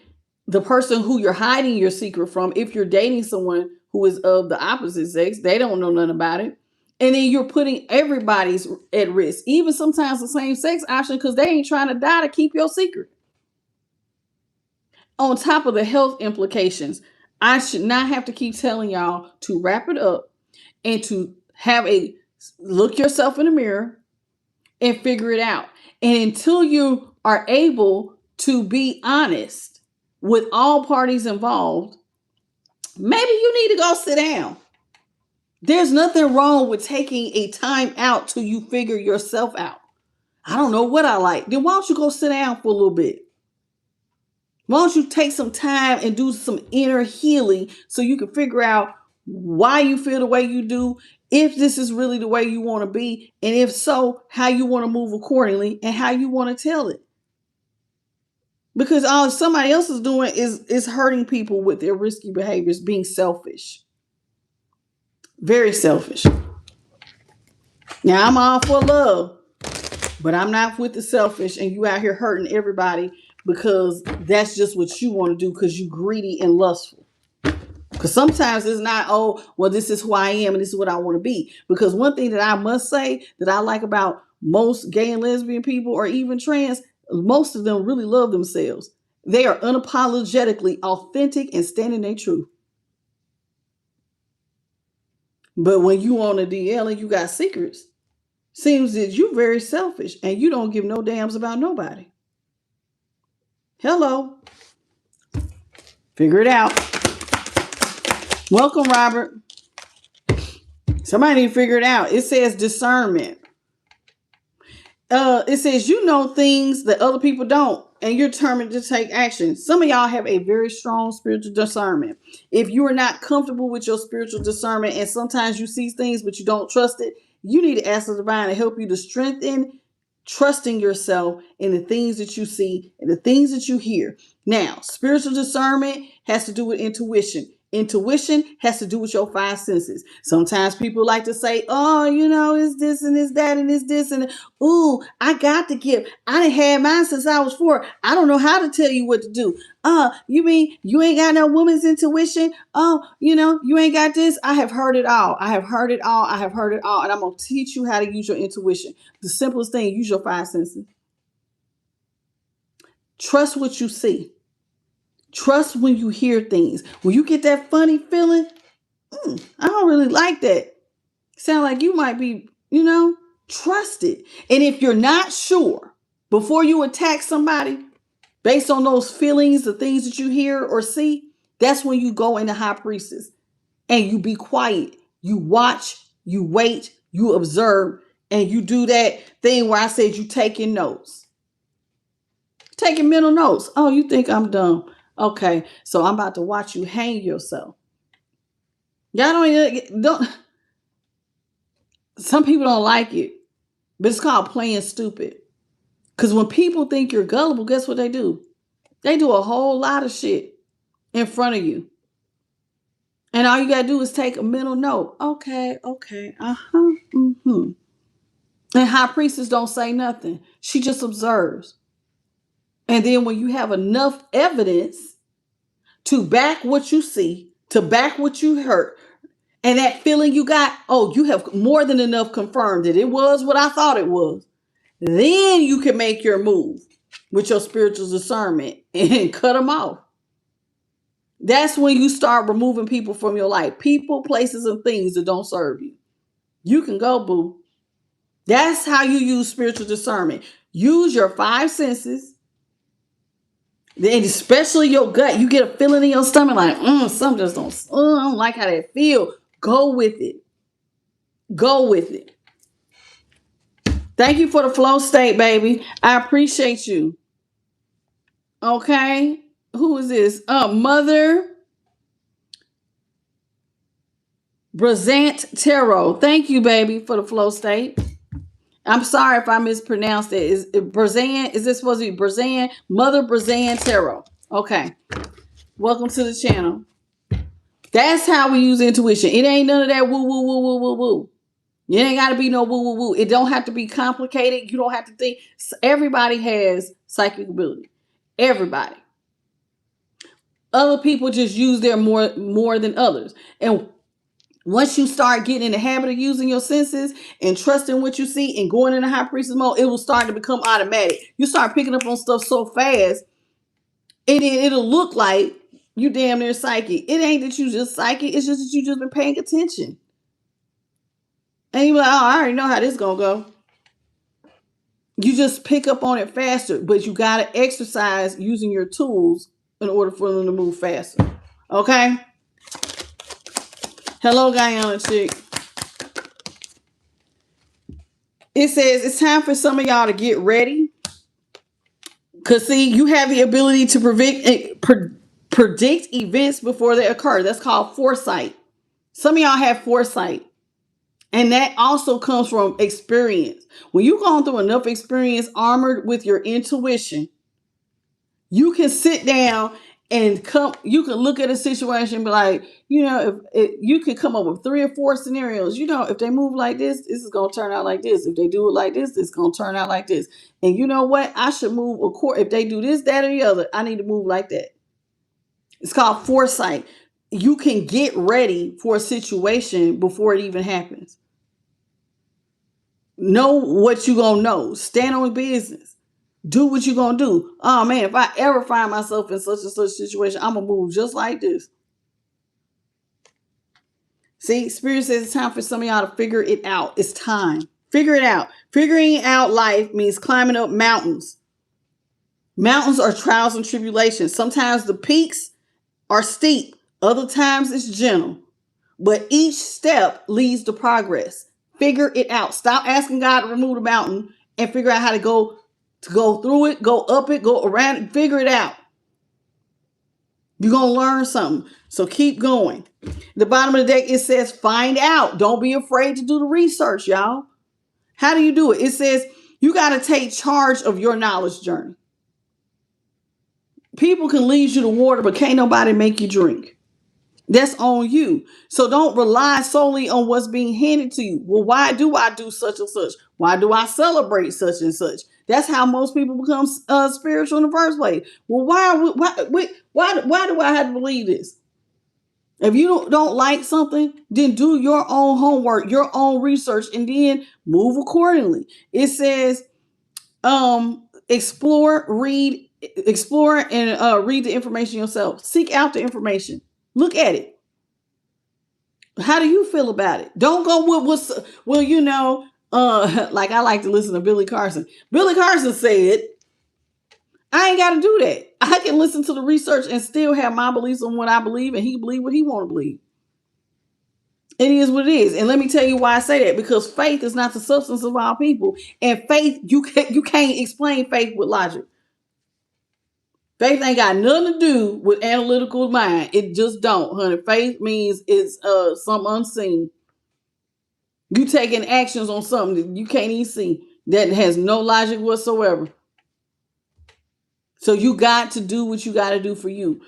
the person who you're hiding your secret from. If you're dating someone who is of the opposite sex, they don't know nothing about it. And then you're putting everybody's at risk, even sometimes the same sex option, because they ain't trying to die to keep your secret. On top of the health implications, I should not have to keep telling y'all to wrap it up and to look yourself in the mirror and figure it out. And until you are able to be honest with all parties involved, maybe you need to go sit down. There's nothing wrong with taking a time out till you figure yourself out. I don't know what I like. Then why don't you go sit down for a little bit? Why don't you take some time and do some inner healing so you can figure out why you feel the way you do, if this is really the way you want to be, and if so, how you want to move accordingly and how you want to tell it. Because all somebody else is doing is hurting people with their risky behaviors, being selfish. Very selfish. Now, I'm all for love, but I'm not with the selfish and you out here hurting everybody because that's just what you want to do because you greedy and lustful. Because sometimes it's not, oh, well, this is who I am and this is what I want to be. Because one thing that I must say that I like about most gay and lesbian people or even trans, most of them really love themselves. They are unapologetically authentic and standing their truth. But when you on a DL and you got secrets, seems that you're very selfish and you don't give no damns about nobody. Hello. Figure it out. Welcome, Robert. Somebody need to figure it out. It says discernment. It says you know things that other people don't, and you're determined to take action. Some of y'all have a very strong spiritual discernment. If you are not comfortable with your spiritual discernment, and sometimes you see things but you don't trust it, you need to ask the divine to help you to strengthen trusting yourself in the things that you see and the things that you hear. Now, spiritual discernment has to do with intuition. Intuition has to do with your five senses. Sometimes people like to say, oh, it's this and it's that and it's this and ooh, I got the gift. I done had mine since I was 4. I don't know how to tell you what to do. You mean you ain't got no woman's intuition? Oh, you ain't got this. I have heard it all. I have heard it all. I have heard it all. And I'm going to teach you how to use your intuition. The simplest thing, use your five senses. Trust what you see. Trust when you hear things. When you get that funny feeling, I don't really like that. Sound like you might be, trust it. And if you're not sure, before you attack somebody, based on those feelings, the things that you hear or see, that's when you go into high priestess and you be quiet. You watch, you wait, you observe, and you do that thing where I said you taking notes. Taking mental notes. Oh, you think I'm dumb. Okay, so I'm about to watch you hang yourself. Y'all don't. Some people don't like it, but it's called playing stupid. Because when people think you're gullible, guess what they do? They do a whole lot of shit in front of you. And all you got to do is take a mental note. Okay, mm-hmm. And high priestess don't say nothing. She just observes. And then when you have enough evidence to back what you see, to back what you heard, and that feeling you got, oh, you have more than enough confirmed that it was what I thought it was. Then you can make your move with your spiritual discernment and cut them off. That's when you start removing people from your life. People, places, and things that don't serve you. You can go, boo. That's how you use spiritual discernment. Use your five senses. And especially your gut. You get a feeling in your stomach like, something just I don't like how that feel. Go with it. Go with it. Thank you for the flow state, baby. I appreciate you. Okay. Who is this? Mother Brazant Tarot. Thank you, baby, for the flow state. I'm sorry if I mispronounced it. Is Brazan? Is this supposed to be Brazan? Mother Brazan Tarot. Okay. Welcome to the channel. That's how we use intuition. It ain't none of that woo, woo, woo, woo, woo, woo. It ain't got to be no woo, woo, woo. It don't have to be complicated. You don't have to think. Everybody has psychic ability. Everybody. Other people just use their more than others. And once you start getting in the habit of using your senses and trusting what you see and going into high priestess mode, it will start to become automatic. You start picking up on stuff so fast, it'll look like you damn near psychic. It ain't that you just psychic. It's just that you just been paying attention. And you're like, oh, I already know how this gonna go. You just pick up on it faster, but you gotta exercise using your tools in order for them to move faster. Okay? Hello, Guyana chick. It says it's time for some of y'all to get ready. Because, see, you have the ability to predict events before they occur. That's called foresight. Some of y'all have foresight. And that also comes from experience. When you've gone through enough experience armored with your intuition, you can sit down and you can look at a situation and be like, if you can come up with 3 or 4 scenarios. If they move like this is going to turn out like this. If they do it like this, it's going to turn out like this. And you know what? I should move if they do this, that, or the other, I need to move like that. It's called foresight. You can get ready for a situation before it even happens. Know what you're going to know. Stand on business. Do what you're going to do. Oh, man, if I ever find myself in such and such situation, I'm going to move just like this. See, Spirit says it's time for some of y'all to figure it out. It's time. Figure it out. Figuring out life means climbing up mountains. Mountains are trials and tribulations. Sometimes the peaks are steep. Other times it's gentle. But each step leads to progress. Figure it out. Stop asking God to remove the mountain and figure out how to go through it, go up it, go around it, figure it out. You're going to learn something. So keep going. The bottom of the deck, it says find out. Don't be afraid to do the research, y'all. How do you do it? It says you got to take charge of your knowledge journey. People can lead you to water, but can't nobody make you drink. That's on you. So don't rely solely on what's being handed to you. Well, why do I do such and such? Why do I celebrate such and such? That's how most people become spiritual in the first place. Well, why do I have to believe this? If you don't like something, then do your own homework, your own research, and then move accordingly. It says, explore and read the information yourself. Seek out the information. Look at it. How do you feel about it? Don't go with like I like to listen to Billy Carson. Billy Carson said, I ain't got to do that. I can listen to the research and still have my beliefs on what I believe, and he believe what he want to believe. It is what it is. And let me tell you why I say that. Because faith is not the substance of all people. And faith, you can't explain faith with logic. Faith ain't got nothing to do with analytical mind. It just don't, honey. Faith means it's something unseen. You taking actions on something that you can't even see, that has no logic whatsoever. So you got to do what you got to do for you,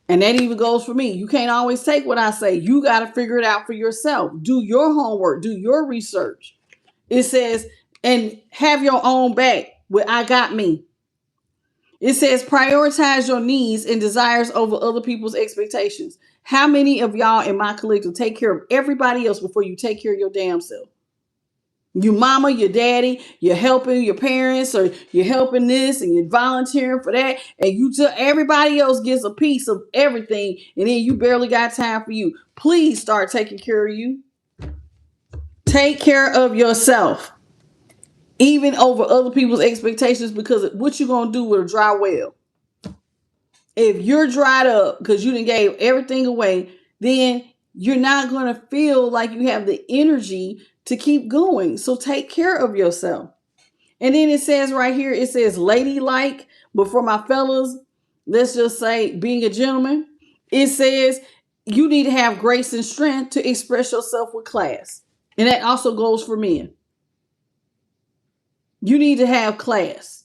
And that even goes for me. You can't always take what I say. You got to figure it out for yourself. Do your homework. Do your research. It says, and have your own back with I got me. It says prioritize your needs and desires over other people's expectations. How many of y'all in my collective take care of everybody else before you take care of your damn self? Your mama, your daddy, you're helping your parents, or you're helping this and you're volunteering for that. And everybody else gets a piece of everything. And then you barely got time for you. Please start taking care of you. Take care of yourself. Even over other people's expectations, because what you going to do with a dry well? If you're dried up because you done gave everything away, then you're not going to feel like you have the energy to keep going. So take care of yourself. And then it says right here, it says ladylike. But for my fellas, let's just say being a gentleman, it says you need to have grace and strength to express yourself with class. And that also goes for men. You need to have class.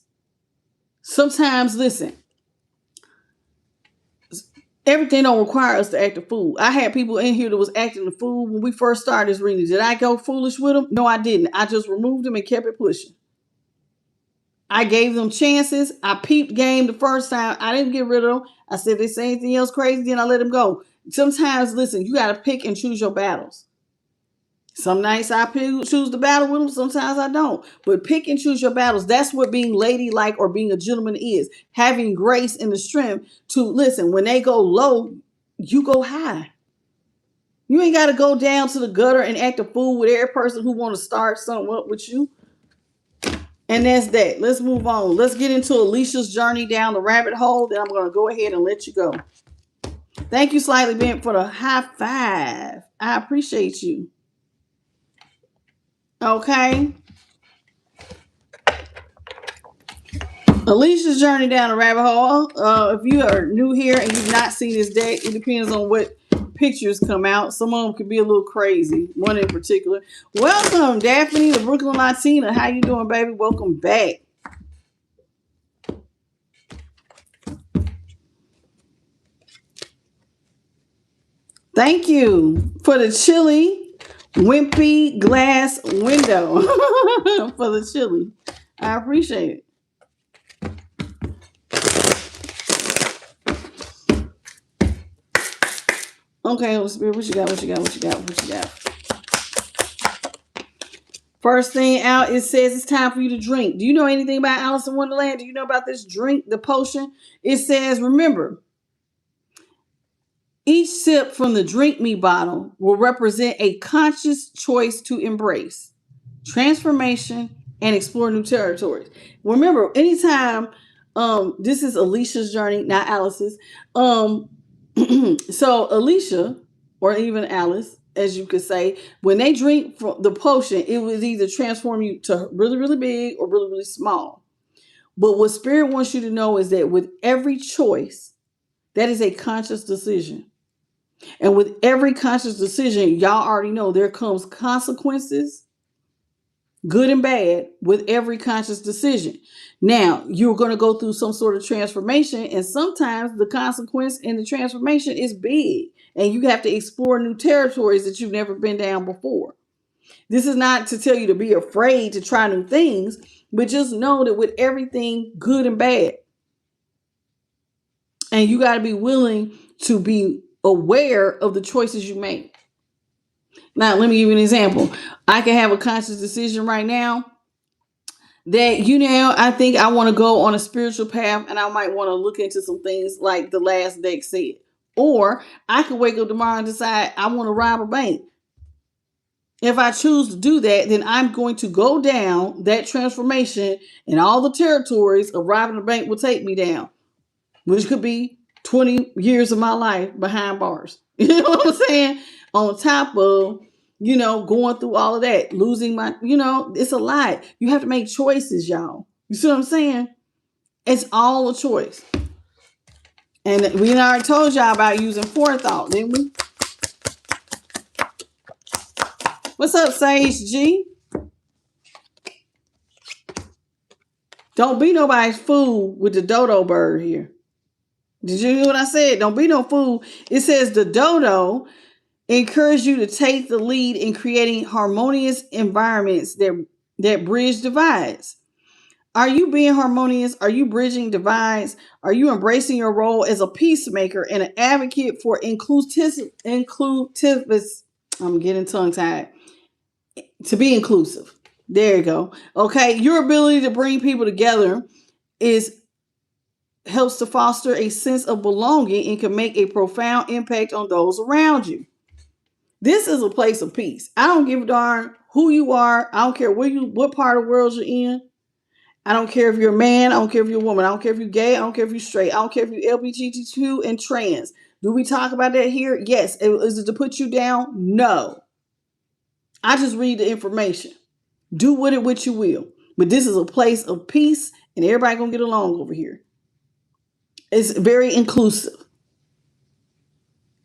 Sometimes, listen, everything don't require us to act a fool. I had people in here that was acting a fool when we first started this reading. Did I go foolish with them? No, I didn't. I just removed them and kept it pushing. I gave them chances. I peeped game the first time. I didn't get rid of them. I said, if they say anything else crazy, then I let them go. Sometimes, listen, you got to pick and choose your battles. Some nights I choose the battle with them. Sometimes I don't. But pick and choose your battles. That's what being ladylike or being a gentleman is. Having grace and the strength to listen. When they go low, you go high. You ain't got to go down to the gutter and act a fool with every person who want to start something up with you. And that's that. Let's move on. Let's get into Alicia's journey down the rabbit hole. Then I'm going to go ahead and let you go. Thank you, Slightly Bent, for the high five. I appreciate you. Okay. Alicia's journey down the rabbit hole. If you are new here and you've not seen this deck, it depends on what pictures come out. Some of them could be a little crazy. One in particular. Welcome, Daphne, the Brooklyn Latina. How you doing, baby? Welcome back. Thank you for the chili wimpy glass window. For the chili. I appreciate it. Okay, Holy Spirit, what you got? What you got? What you got? What you got? First thing out, it says it's time for you to drink. Do you know anything about Alice in Wonderland? Do you know about this drink, the potion? It says, remember, each sip from the drink me bottle will represent a conscious choice to embrace transformation and explore new territories. Remember, anytime, this is Alicia's journey, not Alice's. So Alicia, or even Alice, as you could say, when they drink from the potion, it was either transform you to really, really big or really, really small. But what Spirit wants you to know is that with every choice, that is a conscious decision. And with every conscious decision, y'all already know there comes consequences, good and bad, with every conscious decision. Now, you're going to go through some sort of transformation, and sometimes the consequence and the transformation is big, and you have to explore new territories that you've never been down before. This is not to tell you to be afraid to try new things, but just know that with everything good and bad, and you got to be willing to be aware of the choices you make. Now, let me give you an example. I can have a conscious decision right now that, I think I want to go on a spiritual path, and I might want to look into some things like the last deck said. Or I could wake up tomorrow and decide I want to rob a bank. If I choose to do that, then I'm going to go down that transformation, and all the territories of robbing a bank will take me down, which could be 20 years of my life behind bars. You know what I'm saying? On top of, going through all of that, losing my, it's a lot. You have to make choices, y'all. You see what I'm saying? It's all a choice. And we already told y'all about using forethought, didn't we? What's up, Sage G? Don't be nobody's fool with the dodo bird here. Did you hear what I said? Don't be no fool. It says the dodo encourage you to take the lead in creating harmonious environments that bridge divides. Are you being harmonious? Are you bridging divides? Are you embracing your role as a peacemaker and an advocate for inclusive? I'm getting tongue tied. To be inclusive. There you go. Okay, your ability to bring people together helps to foster a sense of belonging and can make a profound impact on those around you. This is a place of peace. I don't give a darn who you are. I don't care what part of the world you're in. I don't care if you're a man. I don't care if you're a woman. I don't care if you're gay. I don't care if you're straight. I don't care if you're LGBTQ and trans. Do we talk about that here? Yes. Is it to put you down? No. I just read the information. Do with it what you will. But this is a place of peace, and everybody gonna get along over here. It's very inclusive.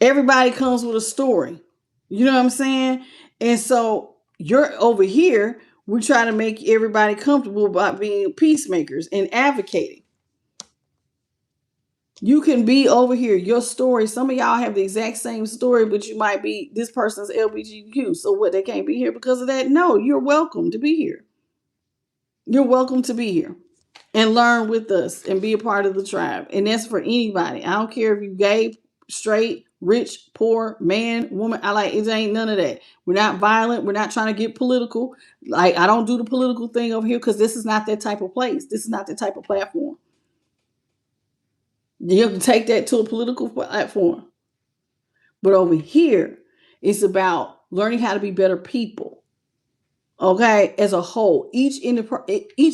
Everybody comes with a story. You know what I'm saying? And so you're over here, we try to make everybody comfortable about being peacemakers and advocating. You can be over here, your story. Some of y'all have the exact same story, but you might be, this person's LGBTQ. So what, they can't be here because of that? No, you're welcome to be here. You're welcome to be here and learn with us and be a part of the tribe. And that's for anybody. I don't care if you're gay, straight, rich, poor, man, woman. It ain't none of that. We're not violent. We're not trying to get political. Like, I don't do the political thing over here because this is not that type of place. This is not that type of platform. You have to take that to a political platform. But over here, it's about learning how to be better people. Okay, as a whole, each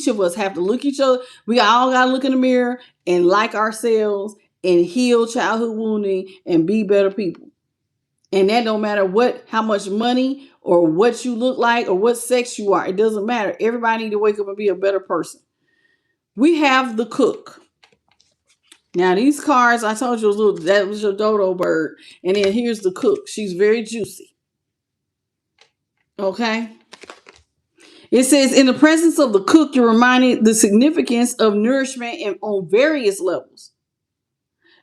of us have to look each other. We all got to look in the mirror and like ourselves and heal childhood wounding and be better people. And that don't matter how much money or what you look like or what sex you are. It doesn't matter. Everybody need to wake up and be a better person. We have the cook. Now these cards, I told you that was your dodo bird. And then here's the cook. She's very juicy. Okay. It says, in the presence of the cook, you're reminded the significance of nourishment and on various levels.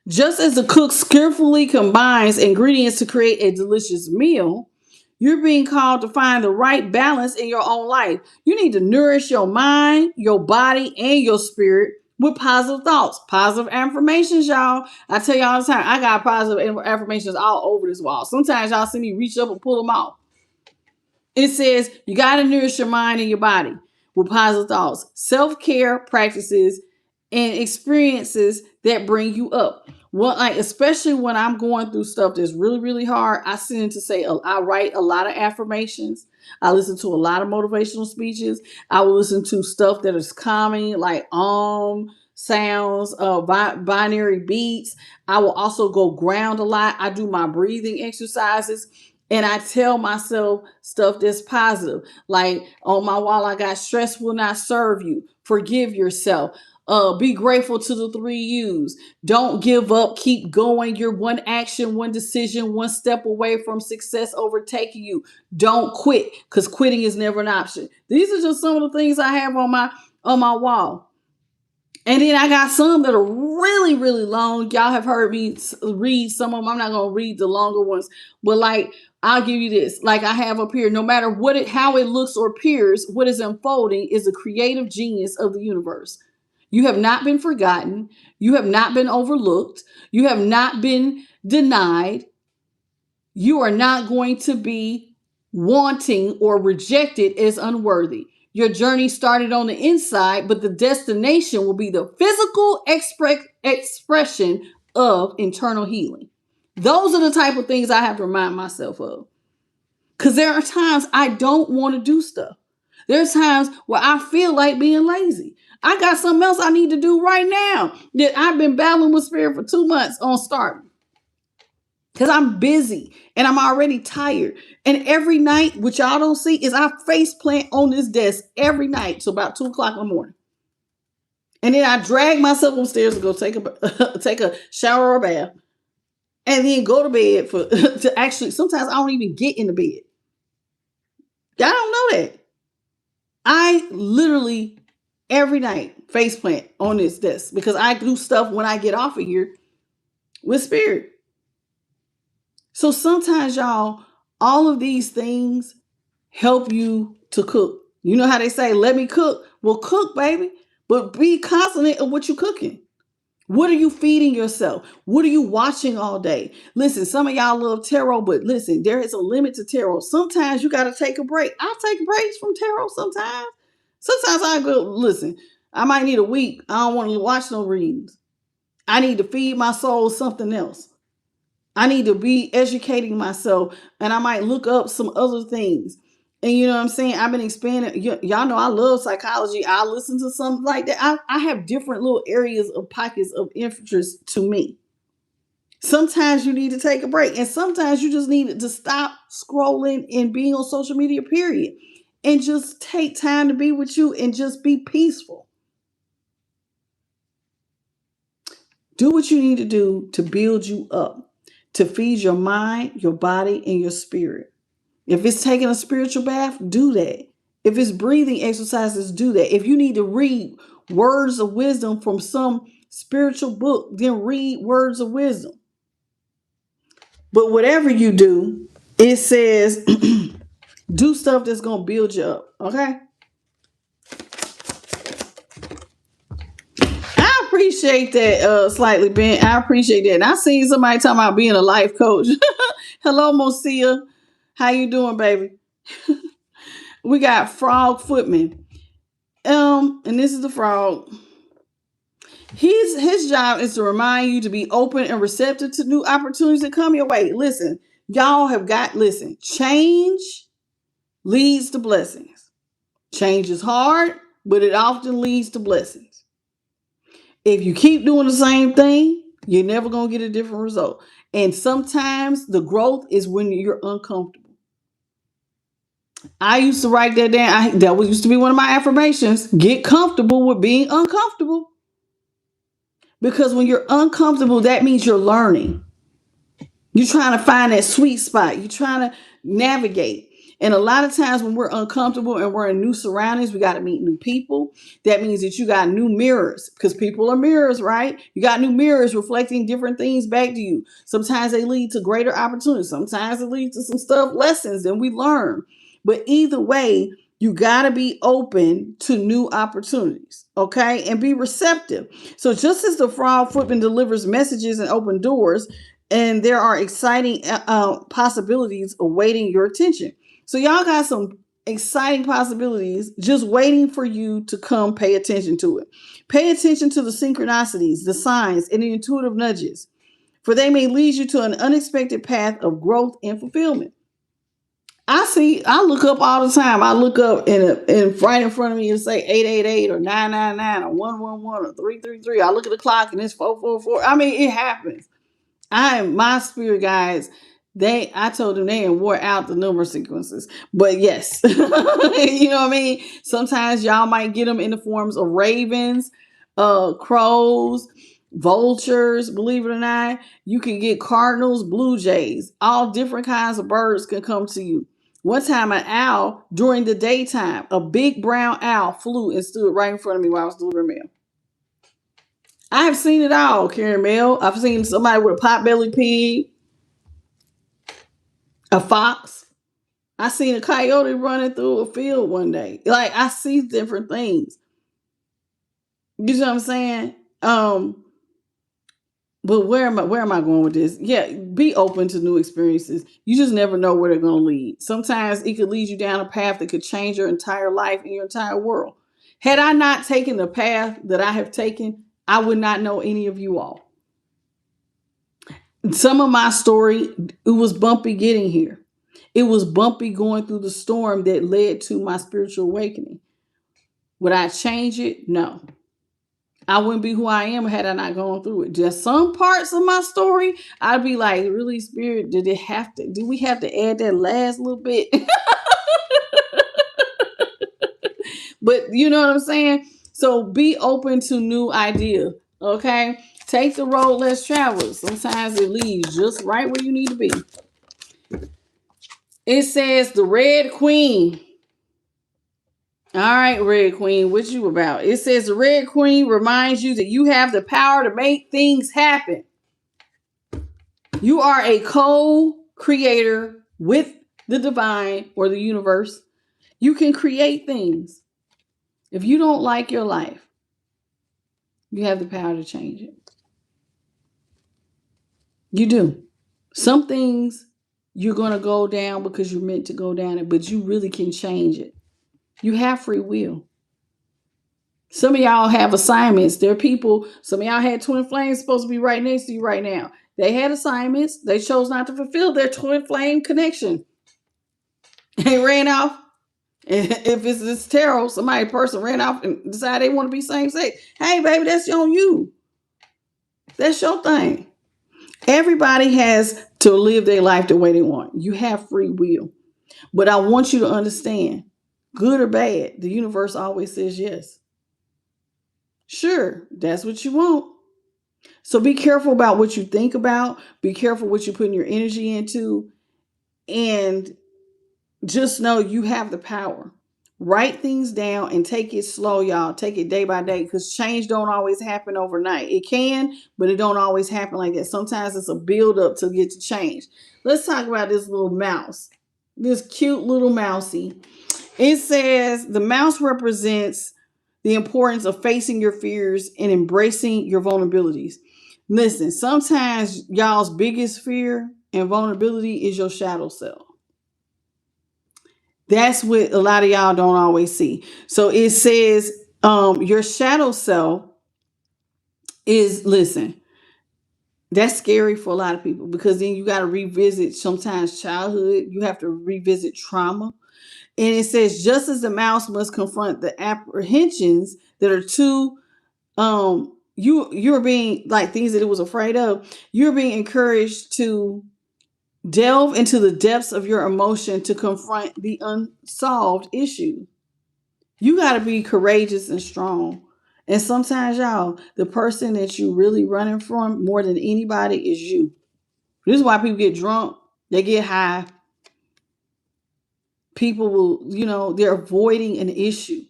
Just as the cook skillfully combines ingredients to create a delicious meal, you're being called to find the right balance in your own life. You need to nourish your mind, your body, and your spirit with positive thoughts, positive affirmations, y'all. I tell y'all all the time, I got positive affirmations all over this wall. Sometimes y'all see me reach up and pull them off. It says you got to nourish your mind and your body with positive thoughts, self-care practices, and experiences that bring you up. Well, like especially when I'm going through stuff that's really, really hard, I tend to say I write a lot of affirmations. I listen to a lot of motivational speeches. I will listen to stuff that is calming, like sounds, binary beats. I will also go ground a lot. I do my breathing exercises. And I tell myself stuff that's positive. Like on my wall, I got stress will not serve you. Forgive yourself. Be grateful to the 3 U's. Don't give up. Keep going. You're one action, one decision, one step away from success overtaking you. Don't quit, because quitting is never an option. These are just some of the things I have on my wall. And then I got some that are really, really long. Y'all have heard me read some of them. I'm not going to read the longer ones. But like, I'll give you this. Like I have up here, no matter how it looks or appears, what is unfolding is the creative genius of the universe. You have not been forgotten. You have not been overlooked. You have not been denied. You are not going to be wanting or rejected as unworthy. Your journey started on the inside, but the destination will be the physical expression of internal healing. Those are the type of things I have to remind myself of. Because there are times I don't want to do stuff. There's times where I feel like being lazy. I got something else I need to do right now that I've been battling with spirit for 2 months on starting. Because I'm busy and I'm already tired. And every night, what y'all don't see is I face plant on this desk every night till about 2 o'clock in the morning. And then I drag myself upstairs to go take a shower or a bath. And then go to bed to actually, sometimes I don't even get in the bed. Y'all don't know that. I literally every night face plant on this desk because I do stuff when I get off of here with spirit. So sometimes, y'all, all of these things help you to cook. You know how they say, let me cook. Well, cook, baby, but be confident of what you're cooking. What are you feeding yourself? What are you watching all day? Listen, some of y'all love tarot, but listen, there is a limit to tarot. Sometimes you got to take a break. I'll take breaks from tarot sometimes. Sometimes I go, listen, I might need a week. I don't want to watch no readings. I need to feed my soul something else. I need to be educating myself, and I might look up some other things. And you know what I'm saying? I've been expanding. Y'all know I love psychology. I listen to something like that. I have different little areas of pockets of interest to me. Sometimes you need to take a break, and sometimes you just need to stop scrolling and being on social media, period. And just take time to be with you and just be peaceful. Do what you need to do to build you up, to feed your mind, your body, and your spirit. If it's taking a spiritual bath, do that. If it's breathing exercises, do that. If you need to read words of wisdom from some spiritual book, then read words of wisdom. But whatever you do, it says do stuff that's going to build you up, okay? I appreciate that, Slightly Bent. I appreciate that. And I seen somebody talking about being a life coach. Hello, Mosia. How you doing, baby? We got Frog Footman. And this is the frog. His job is to remind you to be open and receptive to new opportunities that come your way. Listen, change leads to blessings. Change is hard, but it often leads to blessings. If you keep doing the same thing, you're never going to get a different result. And sometimes the growth is when you're uncomfortable. I used to write that down. That used to be one of my affirmations. Get comfortable with being uncomfortable. Because when you're uncomfortable, that means you're learning. You're trying to find that sweet spot. You're trying to navigate. And a lot of times when we're uncomfortable and we're in new surroundings, we got to meet new people. That means that you got new mirrors, because people are mirrors, right? You got new mirrors reflecting different things back to you. Sometimes they lead to greater opportunities. Sometimes it leads to some stuff, lessons that we learn. But either way, you got to be open to new opportunities, okay? And be receptive. So just as the frog footman delivers messages and open doors, and there are exciting possibilities awaiting your attention. So y'all got some exciting possibilities just waiting for you to come pay attention to it. Pay attention to the synchronicities, the signs, and the intuitive nudges, for they may lead you to an unexpected path of growth and fulfillment. I look up all the time. I look up and right in front of me and say 888 or 999 or 111 or 333. I look at the clock and it's 444. I mean, it happens. My spirit guides, I told them they wore out the number sequences. But yes, you know what I mean? Sometimes y'all might get them in the forms of ravens, crows, vultures, believe it or not. You can get cardinals, blue jays, all different kinds of birds can come to you. One time an owl during the daytime, a big brown owl flew and stood right in front of me while I was delivering mail. I have seen it all, Karen Mail. I've seen somebody with a pot-bellied pig, a fox. I seen a coyote running through a field one day. Like, I see different things. You know what I'm saying? But where am I going with this? Yeah, be open to new experiences. You just never know where they're going to lead. Sometimes it could lead you down a path that could change your entire life and your entire world. Had I not taken the path that I have taken, I would not know any of you all. Some of my story, it was bumpy getting here. It was bumpy going through the storm that led to my spiritual awakening. Would I change it? No. I wouldn't be who I am had I not gone through it. Just some parts of my story, I'd be like, really, Spirit, did we have to add that last little bit? But you know what I'm saying? So be open to new ideas, okay? Take the road less traveled. Sometimes it leads just right where you need to be. It says the Red Queen. All right, Red Queen, what you about? It says the Red Queen reminds you that you have the power to make things happen. You are a co-creator with the divine or the universe. You can create things. If you don't like your life, you have the power to change it. You do. Some things you're going to go down because you're meant to go down it, but you really can change it. You have free will. Some of y'all have assignments. There are people, some of y'all had twin flames supposed to be right next to you right now. They had assignments. They chose not to fulfill their twin flame connection. They ran off. And if it's this tarot, person ran off and decided they want to be same sex. Hey, baby, that's on you. That's your thing. Everybody has to live their life the way they want. You have free will. But I want you to understand, good or bad, the universe always says yes. Sure, that's what you want. So be careful about what you think about. Be careful what you put your energy into. And just know you have the power. Write things down and take it slow, y'all. Take it day by day, because change don't always happen overnight. It can, but it don't always happen like that. Sometimes it's a build up to get to change. Let's talk about this little mouse. This cute little mousey. It says the mouse represents the importance of facing your fears and embracing your vulnerabilities. Listen, sometimes y'all's biggest fear and vulnerability is your shadow self. That's what a lot of y'all don't always see. So it says your shadow self is, listen, that's scary for a lot of people, because then you got to revisit sometimes childhood. You have to revisit trauma. And it says, just as the mouse must confront the apprehensions that are too, you're being like things that it was afraid of, you're being encouraged to delve into the depths of your emotion to confront the unsolved issue. You got to be courageous and strong And sometimes, y'all, the person that you really running from more than anybody is you. This is why people get drunk, they get high. People will, they're avoiding an issue.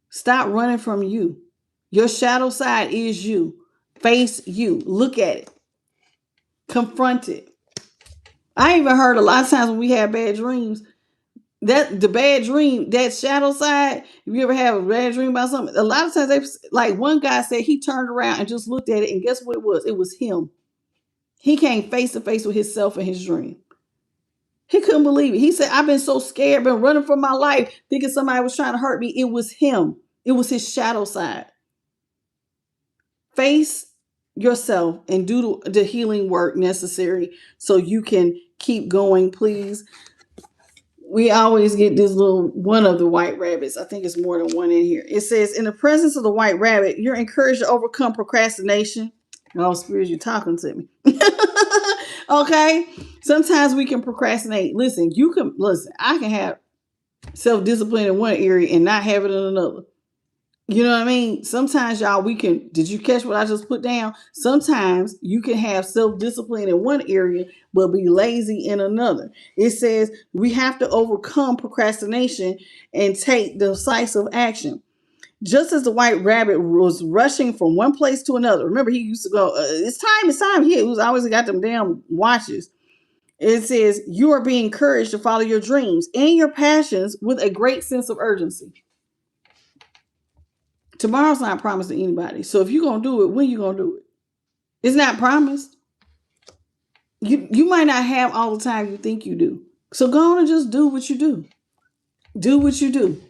Stop running from you. Your shadow side is you. Face you. Look at it. Confront it. I even heard a lot of times when we have bad dreams, that the bad dream, that shadow side, if you ever have a bad dream about something, a lot of times like one guy said he turned around and just looked at it, and guess what it was? It was him. He came face to face with himself in his dream. He couldn't believe it. He said, I've been so scared, been running for my life, thinking somebody was trying to hurt me. It was him. It was his shadow side. Face yourself and do the healing work necessary so you can keep going, please. We always get this little one of the white rabbits. I think it's more than one in here. It says, in the presence of the white rabbit, you're encouraged to overcome procrastination. Oh, Spirit, you're talking to me. Okay. Sometimes we can procrastinate. Listen, I can have self-discipline in one area and not have it in another. You know what I mean? Sometimes, y'all, did you catch what I just put down? Sometimes you can have self-discipline in one area, but be lazy in another. It says we have to overcome procrastination and take decisive action. Just as the white rabbit was rushing from one place to another. Remember, he used to go, it's time. He was always got them damn watches. It says you are being encouraged to follow your dreams and your passions with a great sense of urgency. Tomorrow's not promised to anybody. So if you're going to do it, when you going to do it? It's not promised. You might not have all the time you think you do. So go on and just do what you do. Do what you do.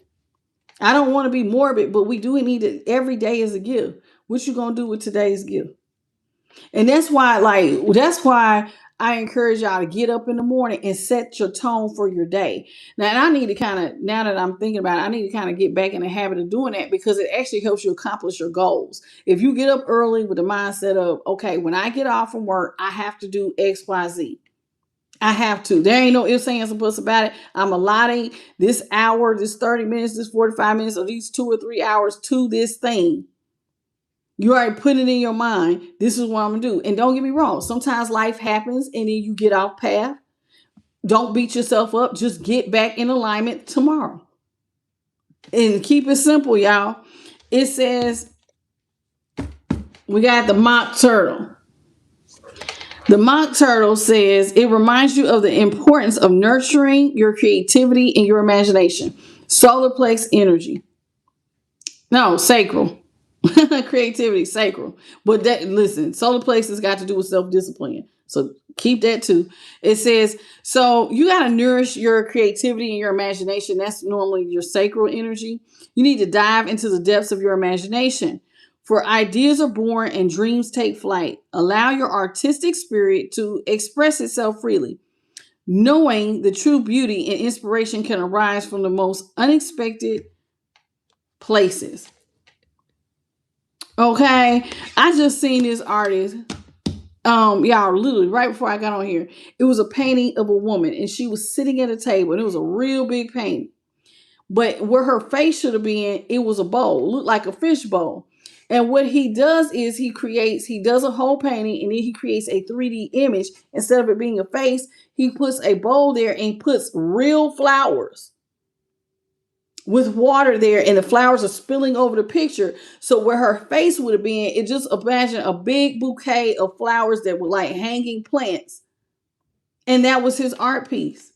I don't want to be morbid, but we do need it. Every day is a gift. What you going to do with today's gift? And that's why I encourage y'all to get up in the morning and set your tone for your day. Now, and I need to now that I'm thinking about it, I need to kind of get back in the habit of doing that because it actually helps you accomplish your goals. If you get up early with the mindset of, okay, when I get off from work, I have to do X, Y, Z. I have to. There ain't no ifs, ands, or buts about it. I'm allotting this hour, this 30 minutes, this 45 minutes, or these 2 or 3 hours to this thing. You already put it in your mind. This is what I'm going to do. And don't get me wrong. Sometimes life happens and then you get off path. Don't beat yourself up. Just get back in alignment tomorrow. And keep it simple, y'all. It says, we got the mock turtle. The mock turtle says, it reminds you of the importance of nurturing your creativity and your imagination. Solar plex energy. No, sacral. Creativity, sacral. But listen, solar plex has got to do with self-discipline. So keep that too. It says, so you got to nourish your creativity and your imagination. That's normally your sacral energy. You need to dive into the depths of your imagination. For ideas are born and dreams take flight. Allow your artistic spirit to express itself freely. Knowing the true beauty and inspiration can arise from the most unexpected places. Okay, I just seen this artist. Y'all, literally right before I got on here, it was a painting of a woman, and she was sitting at a table, and it was a real big painting. But where her face should have been, it was a bowl, looked like a fish bowl. And what he does is he does a whole painting, and then he creates a 3D image. Instead of it being a face, he puts a bowl there and puts real flowers with water there, and the flowers are spilling over the picture. So where her face would have been, it just imagine a big bouquet of flowers that were like hanging plants. And that was his art piece.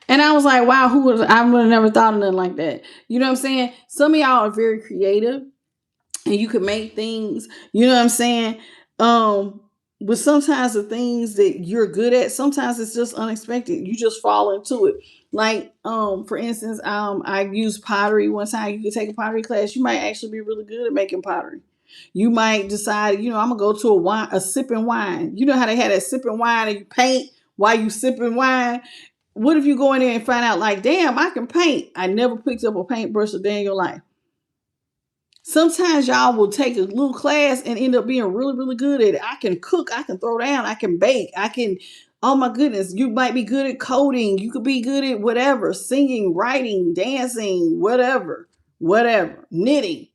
And I was like, wow, I would have never thought of nothing like that. You know what I'm saying? Some of y'all are very creative and you can make things, you know what I'm saying? But sometimes the things that you're good at, sometimes it's just unexpected. You just fall into it. Like, for instance, I used pottery one time. You could take a pottery class. You might actually be really good at making pottery. You might decide, I'm gonna go to a sipping wine. You know how they had that sipping wine and you paint while you sipping wine? What if you go in there and find out like, damn, I can paint. I never picked up a paintbrush a day in your life. Sometimes y'all will take a little class and end up being really, really good at it. I can cook, I can throw down, I can bake, oh my goodness, you might be good at coding. You could be good at whatever, singing, writing, dancing, whatever, knitting.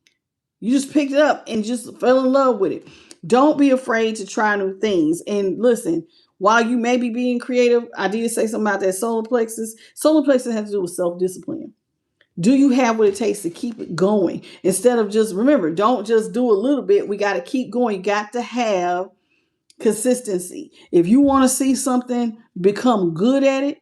You just picked it up and just fell in love with it. Don't be afraid to try new things. And listen, while you may be being creative, I did say something about that solar plexus. Solar plexus has to do with self-discipline. Do you have what it takes to keep it going? Instead of just, remember, don't just do a little bit. We got to keep going. You got to have consistency. If you want to see something become good at it,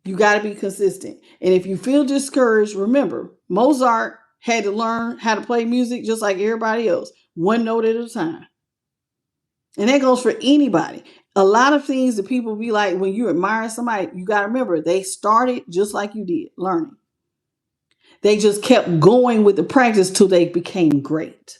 you got to be consistent. And if you feel discouraged, remember, Mozart had to learn how to play music just like everybody else, one note at a time. And that goes for anybody. A lot of things that people be like, when you admire somebody, you got to remember they started just like you did, learning. They just kept going with the practice till they became great.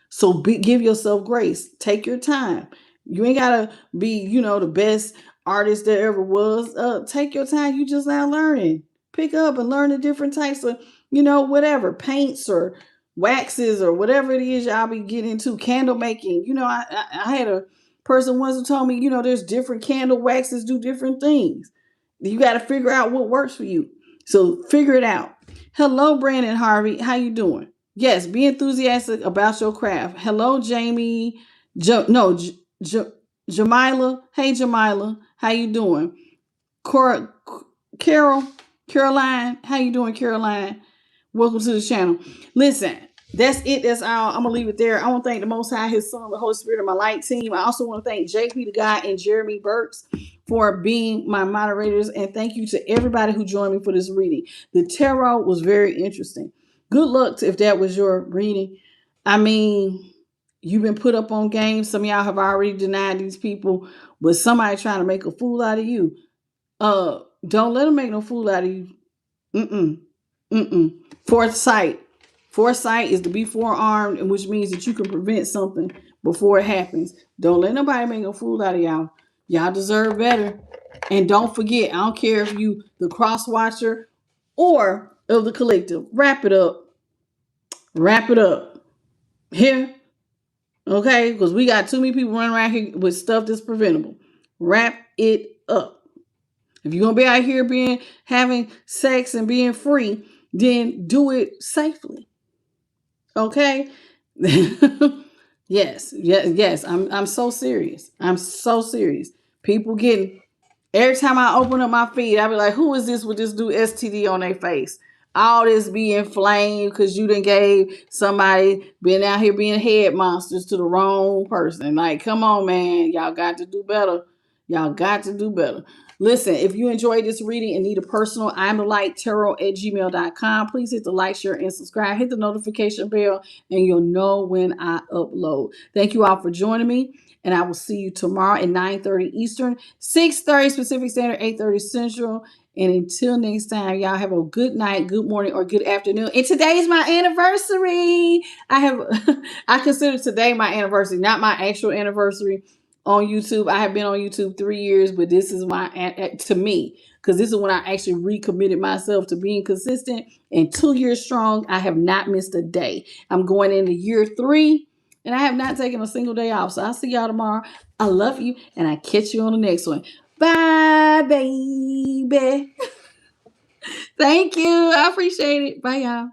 So give yourself grace. Take your time. You ain't gotta be, the best artist there ever was. Take your time. You just now learning. Pick up and learn the different types of, whatever, paints or waxes or whatever it is y'all be getting into. Candle making. I had a person once who told me, there's different candle waxes do different things. You got to figure out what works for you. So figure it out. Hello, Brandon Harvey. How you doing? Yes, be enthusiastic about your craft. Hello, Jamie. Jamila. Hey, Jamila. How you doing? Caroline. How you doing, Caroline? Welcome to the channel. Listen, that's it. That's all. I'm going to leave it there. I want to thank the Most High, His Son, the Holy Spirit, and my light team. I also want to thank JP the Guy and Jeremy Burks for being my moderators. And thank you to everybody who joined me for this reading. The tarot was very interesting. Good luck if that was your reading. I mean, you've been put up on games. Some of y'all have already denied these people, but somebody trying to make a fool out of you. Don't let them make no fool out of you. Foresight. Foresight is to be forearmed, which means that you can prevent something before it happens. Don't let nobody make a fool out of y'all. Y'all deserve better. And don't forget, I don't care if you the cross watcher or of the collective. Wrap it up. Wrap it up. Here. Okay? Because we got too many people running around here with stuff that's preventable. Wrap it up. If you're going to be out here having sex and being free, then do it safely. Okay? Yes. I'm so serious. I'm so serious. People getting, every time I open up my feed, I be like, who is this with this dude STD on their face? All this be inflamed because you done gave somebody been out here being head monsters to the wrong person. Like, come on, man. Y'all got to do better. Y'all got to do better. Listen, if you enjoyed this reading and need a personal, I'm the light tarot@gmail.com. Please hit the like, share, and subscribe. Hit the notification bell, and you'll know when I upload. Thank you all for joining me, and I will see you tomorrow at 9:30 Eastern, 6:30 Pacific Standard, 8:30 Central. And until next time, y'all have a good night, good morning, or good afternoon. And today is my anniversary. I consider today my anniversary, not my actual anniversary on YouTube. I have been on YouTube 3 years, but this is to me, because this is when I actually recommitted myself to being consistent. And 2 years strong, I have not missed a day. I'm going into year 3, and I have not taken a single day off. So I'll see y'all tomorrow. I love you, and I catch you on the next one. Bye, baby. Thank you. I appreciate it. Bye, y'all.